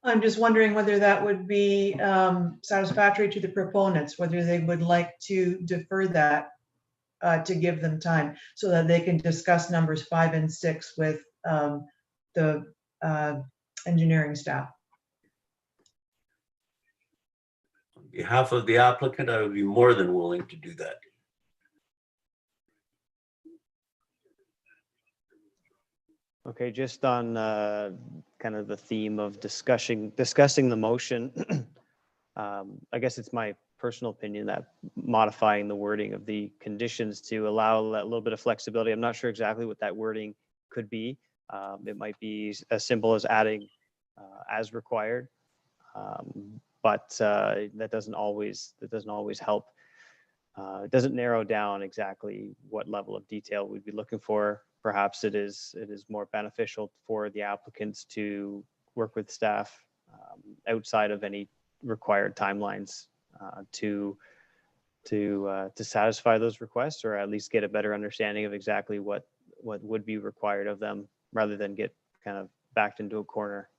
I'm just wondering whether that would be satisfactory to the proponents, whether they would like to defer that to give them time so that they can discuss numbers 5 and 6 with the engineering staff. On behalf of the applicant, I would be more than willing to do that. Okay, just on kind of the theme of discussing the motion, I guess it's my personal opinion that modifying the wording of the conditions to allow a little bit of flexibility. I'm not sure exactly what that wording could be. It might be as simple as adding as required, but that doesn't always help. It doesn't narrow down exactly what level of detail we'd be looking for. Perhaps it is more beneficial for the applicants to work with staff outside of any required timelines to satisfy those requests, or at least get a better understanding of exactly what would be required of them, rather than get kind of backed into a corner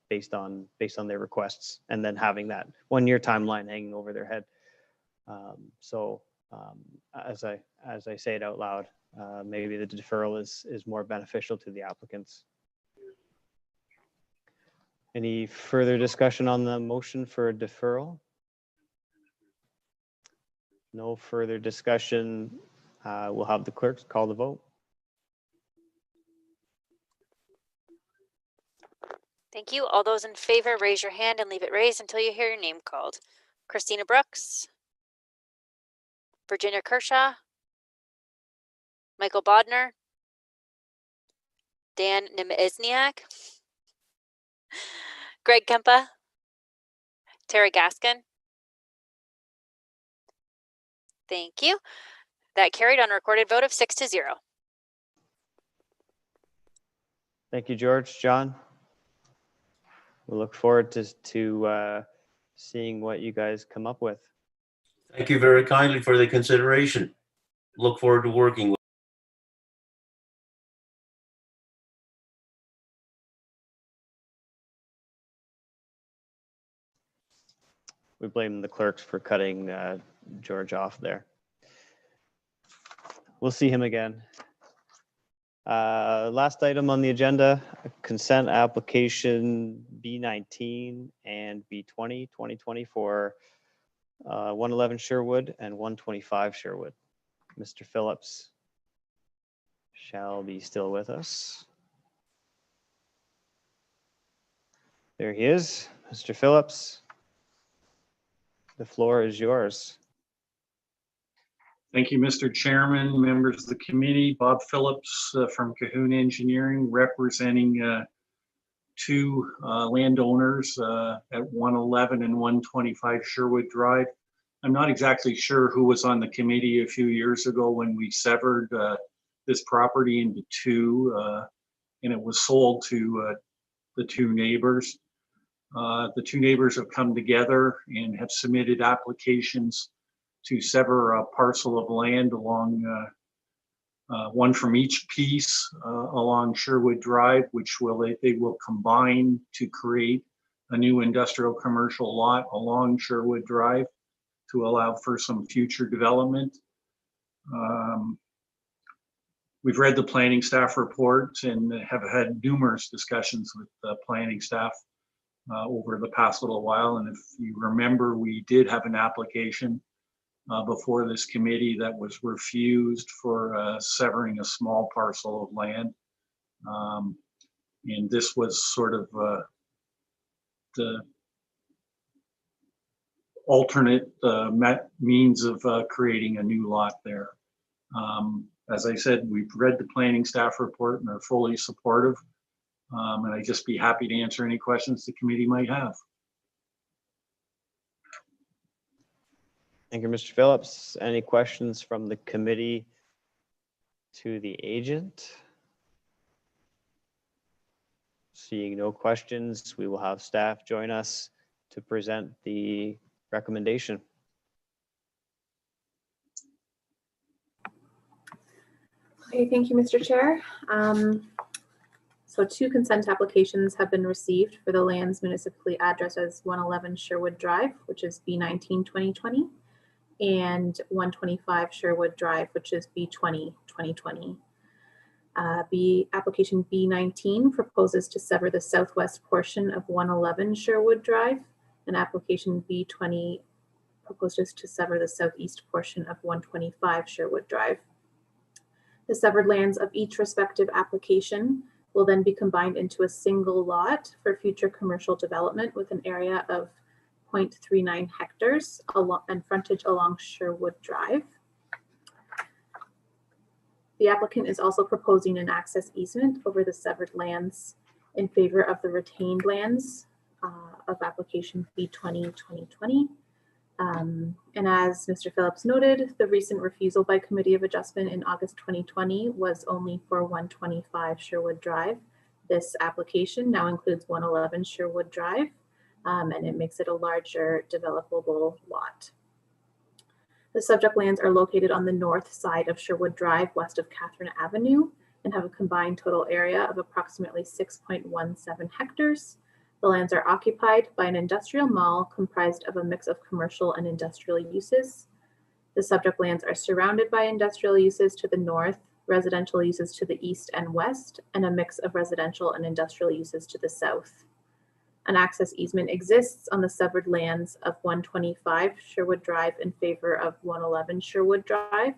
based on their requests, and then having that 1-year timeline hanging over their head. As I say it out loud, maybe the deferral is more beneficial to the applicants. Any further discussion on the motion for a deferral? No further discussion. We'll have the clerks call the vote. Thank you. All those in favor, raise your hand and leave it raised until you hear your name called. Christina Brooks, Virginia Kershaw, Michael Bodner, Dan Nimizniak, Greg Kempa, Tara Gaskin. Thank you. That carried on a recorded vote of 6-0. Thank you, George. John, we look forward to seeing what you guys come up with. Thank you very kindly for the consideration. Look forward to working with. We blame the clerks for cutting George off there. We'll see him again. Last item on the agenda, consent application B19 and B20, 2020 for 111 Sherwood and 125 Sherwood. Mr. Phillips shall be still with us. There he is, Mr. Phillips. The floor is yours. Thank you, Mr. Chairman, members of the committee. Bob Phillips from Cahoon Engineering, representing two landowners at 111 and 125 Sherwood Drive. I'm not exactly sure who was on the committee a few years ago when we severed this property into two, and it was sold to the two neighbors. The two neighbors have come together and have submitted applications to sever a parcel of land along one from each piece along Sherwood Drive, which they will combine to create a new industrial commercial lot along Sherwood Drive to allow for some future development. We've read the planning staff report and have had numerous discussions with the planning staff over the past little while. And if you remember, we did have an application before this committee that was refused for severing a small parcel of land. And this was sort of the alternate means of creating a new lot there. As I said, we've read the planning staff report and are fully supportive. And I'd just be happy to answer any questions the committee might have. Thank you, Mr. Phillips. Any questions from the committee to the agent? Seeing no questions, we will have staff join us to present the recommendation. Okay, thank you, Mr. Chair. So two consent applications have been received for the lands municipally addressed as 111 Sherwood Drive, which is B19 2020, and 125 Sherwood Drive, which is B20 2020. Application B19 proposes to sever the southwest portion of 111 Sherwood Drive, and application B20 proposes to sever the southeast portion of 125 Sherwood Drive. The severed lands of each respective application will then be combined into a single lot for future commercial development with an area of 0.39 hectares and frontage along Sherwood Drive. The applicant is also proposing an access easement over the severed lands in favor of the retained lands of application B20 2020. And as Mr. Phillips noted, the recent refusal by Committee of Adjustment in August 2020 was only for 125 Sherwood Drive. This application now includes 111 Sherwood Drive, and it makes it a larger developable lot. The subject lands are located on the north side of Sherwood Drive, west of Catherine Avenue, and have a combined total area of approximately 6.17 hectares. The lands are occupied by an industrial mall comprised of a mix of commercial and industrial uses. The subject lands are surrounded by industrial uses to the north, residential uses to the east and west, and a mix of residential and industrial uses to the south. An access easement exists on the severed lands of 125 Sherwood Drive in favor of 111 Sherwood Drive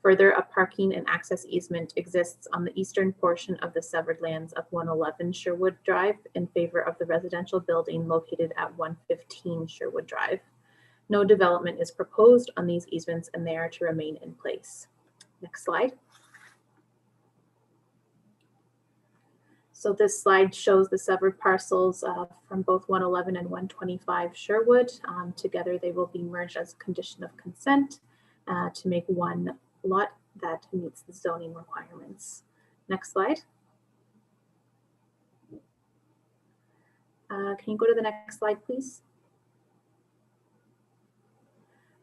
Further, a parking and access easement exists on the eastern portion of the severed lands of 111 Sherwood Drive in favor of the residential building located at 115 Sherwood Drive. No development is proposed on these easements and they are to remain in place. Next slide. So this slide shows the severed parcels from both 111 and 125 Sherwood. Together they will be merged as a condition of consent to make one lot that meets the zoning requirements. Next slide. Can you go to the next slide, please?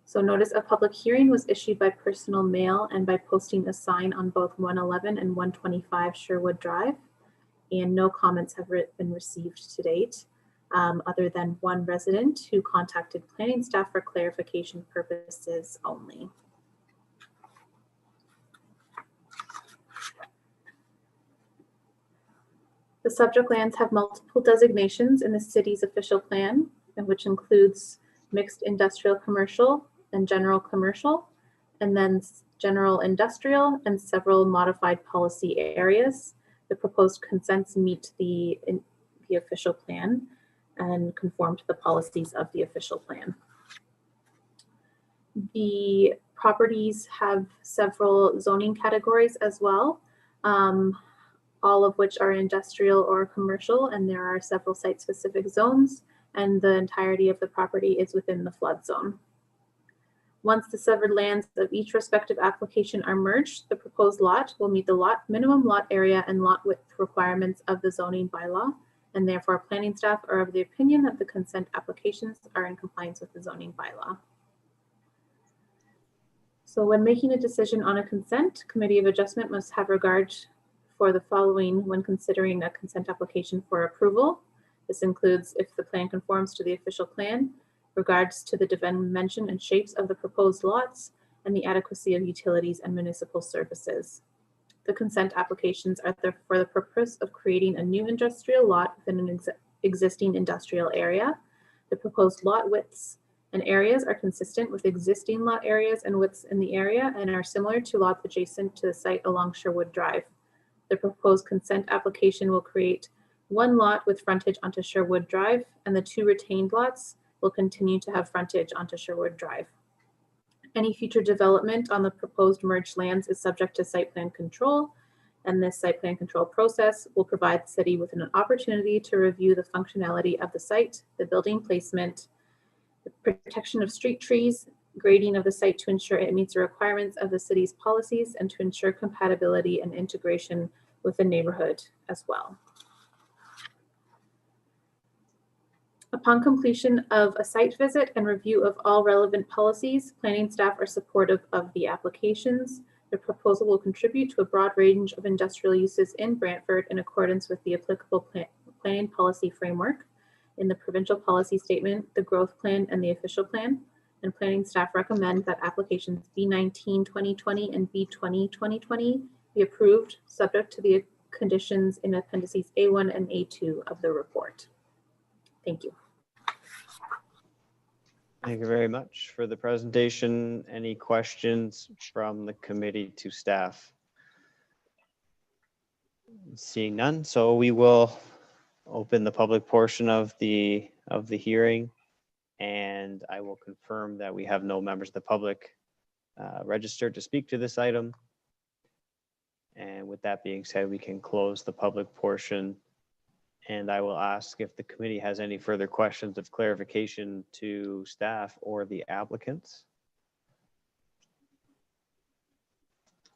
So notice of public hearing was issued by personal mail and by posting a sign on both 111 and 125 Sherwood Drive, and no comments have been received to date, other than one resident who contacted planning staff for clarification purposes only. The subject lands have multiple designations in the city's official plan, and which includes mixed industrial commercial and general commercial, and then general industrial and several modified policy areas. The proposed consents meet the official plan and conform to the policies of the official plan. The properties have several zoning categories as well, all of which are industrial or commercial, and there are several site-specific zones, and the entirety of the property is within the flood zone. Once the severed lands of each respective application are merged, the proposed lot will meet the minimum lot area and lot width requirements of the zoning bylaw, and therefore planning staff are of the opinion that the consent applications are in compliance with the zoning bylaw. So when making a decision on a consent, Committee of Adjustment must have regard for the following when considering a consent application for approval. This includes if the plan conforms to the official plan, regards to the dimension and shapes of the proposed lots, and the adequacy of utilities and municipal services. The consent applications are there for the purpose of creating a new industrial lot within an existing industrial area. The proposed lot widths and areas are consistent with existing lot areas and widths in the area and are similar to lots adjacent to the site along Sherwood Drive. The proposed consent application will create one lot with frontage onto Sherwood Drive, and the two retained lots will continue to have frontage onto Sherwood Drive. Any future development on the proposed merged lands is subject to site plan control, and this site plan control process will provide the city with an opportunity to review the functionality of the site, the building placement, the protection of street trees, grading of the site to ensure it meets the requirements of the city's policies, and to ensure compatibility and integration with the neighborhood as well. Upon completion of a site visit and review of all relevant policies, planning staff are supportive of the applications. The proposal will contribute to a broad range of industrial uses in Brantford in accordance with the applicable planning policy framework in the provincial policy statement, the growth plan, and the official plan. And planning staff recommend that applications B19 2020 and B20 2020 be approved, subject to the conditions in appendices A1 and A2 of the report. Thank you. Thank you very much for the presentation. Any questions from the committee to staff? Seeing none, so we will open the public portion of the hearing, and I will confirm that we have no members of the public registered to speak to this item. And with that being said, we can close the public portion. And I will ask if the committee has any further questions of clarification to staff or the applicants.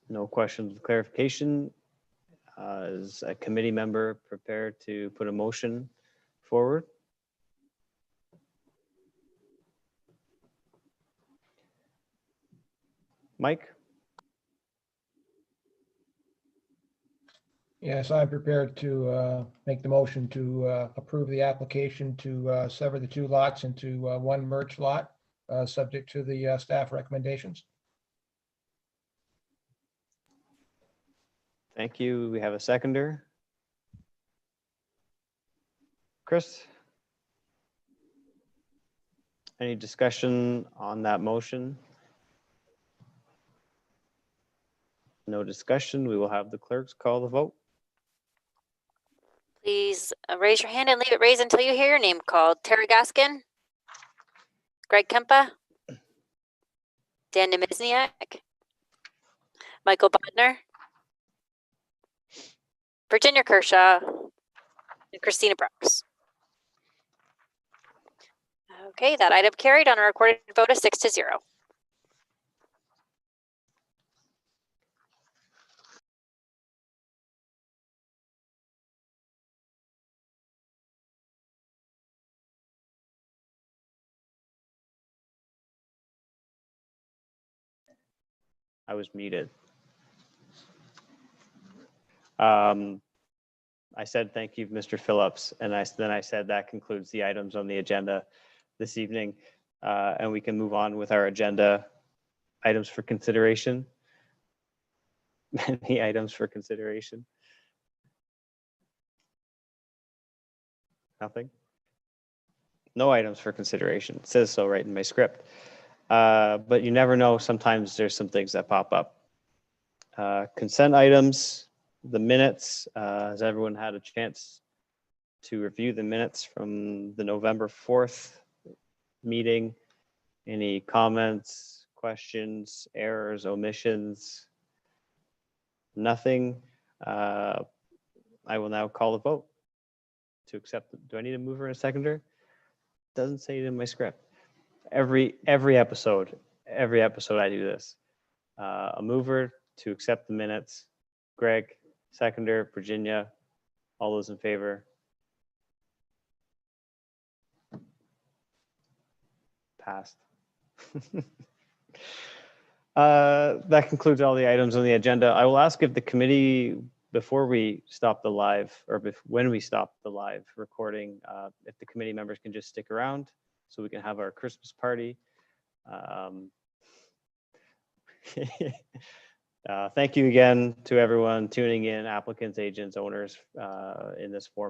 No questions of clarification. Is a committee member prepared to put a motion forward? Mike? Yes, I'm prepared to make the motion to approve the application to sever the two lots into one merged lot, subject to the staff recommendations. Thank you. We have a seconder. Chris? Any discussion on that motion? no discussion, we will have the clerks call the vote. Please raise your hand and leave it raised until you hear your name called. Tara Gaskin, Greg Kempa, Dan Nemizniak, Michael Bodner, Virginia Kershaw, and Christina Brooks. Okay, that item carried on a recorded vote of 6-0. I was muted. I said thank you, Mr. Phillips, and then I said that concludes the items on the agenda this evening, and we can move on with our agenda items for consideration. Many items for consideration. Nothing. No items for consideration. It says so right in my script. But you never know. Sometimes there's some things that pop up. Consent items, the minutes. Has everyone had a chance to review the minutes from the November 4th meeting? Any comments, questions, errors, omissions? Nothing. I will now call the vote to accept. Do I need a mover and a seconder? Doesn't say it in my script. Every episode I do this. A mover to accept the minutes. Greg, seconder, Virginia, all those in favor? Passed. That concludes all the items on the agenda. I will ask if the committee, before we stop the live, or when we stop the live recording, if the committee members can just stick around so we can have our Christmas party. Thank you again to everyone tuning in, applicants, agents, owners, in this format.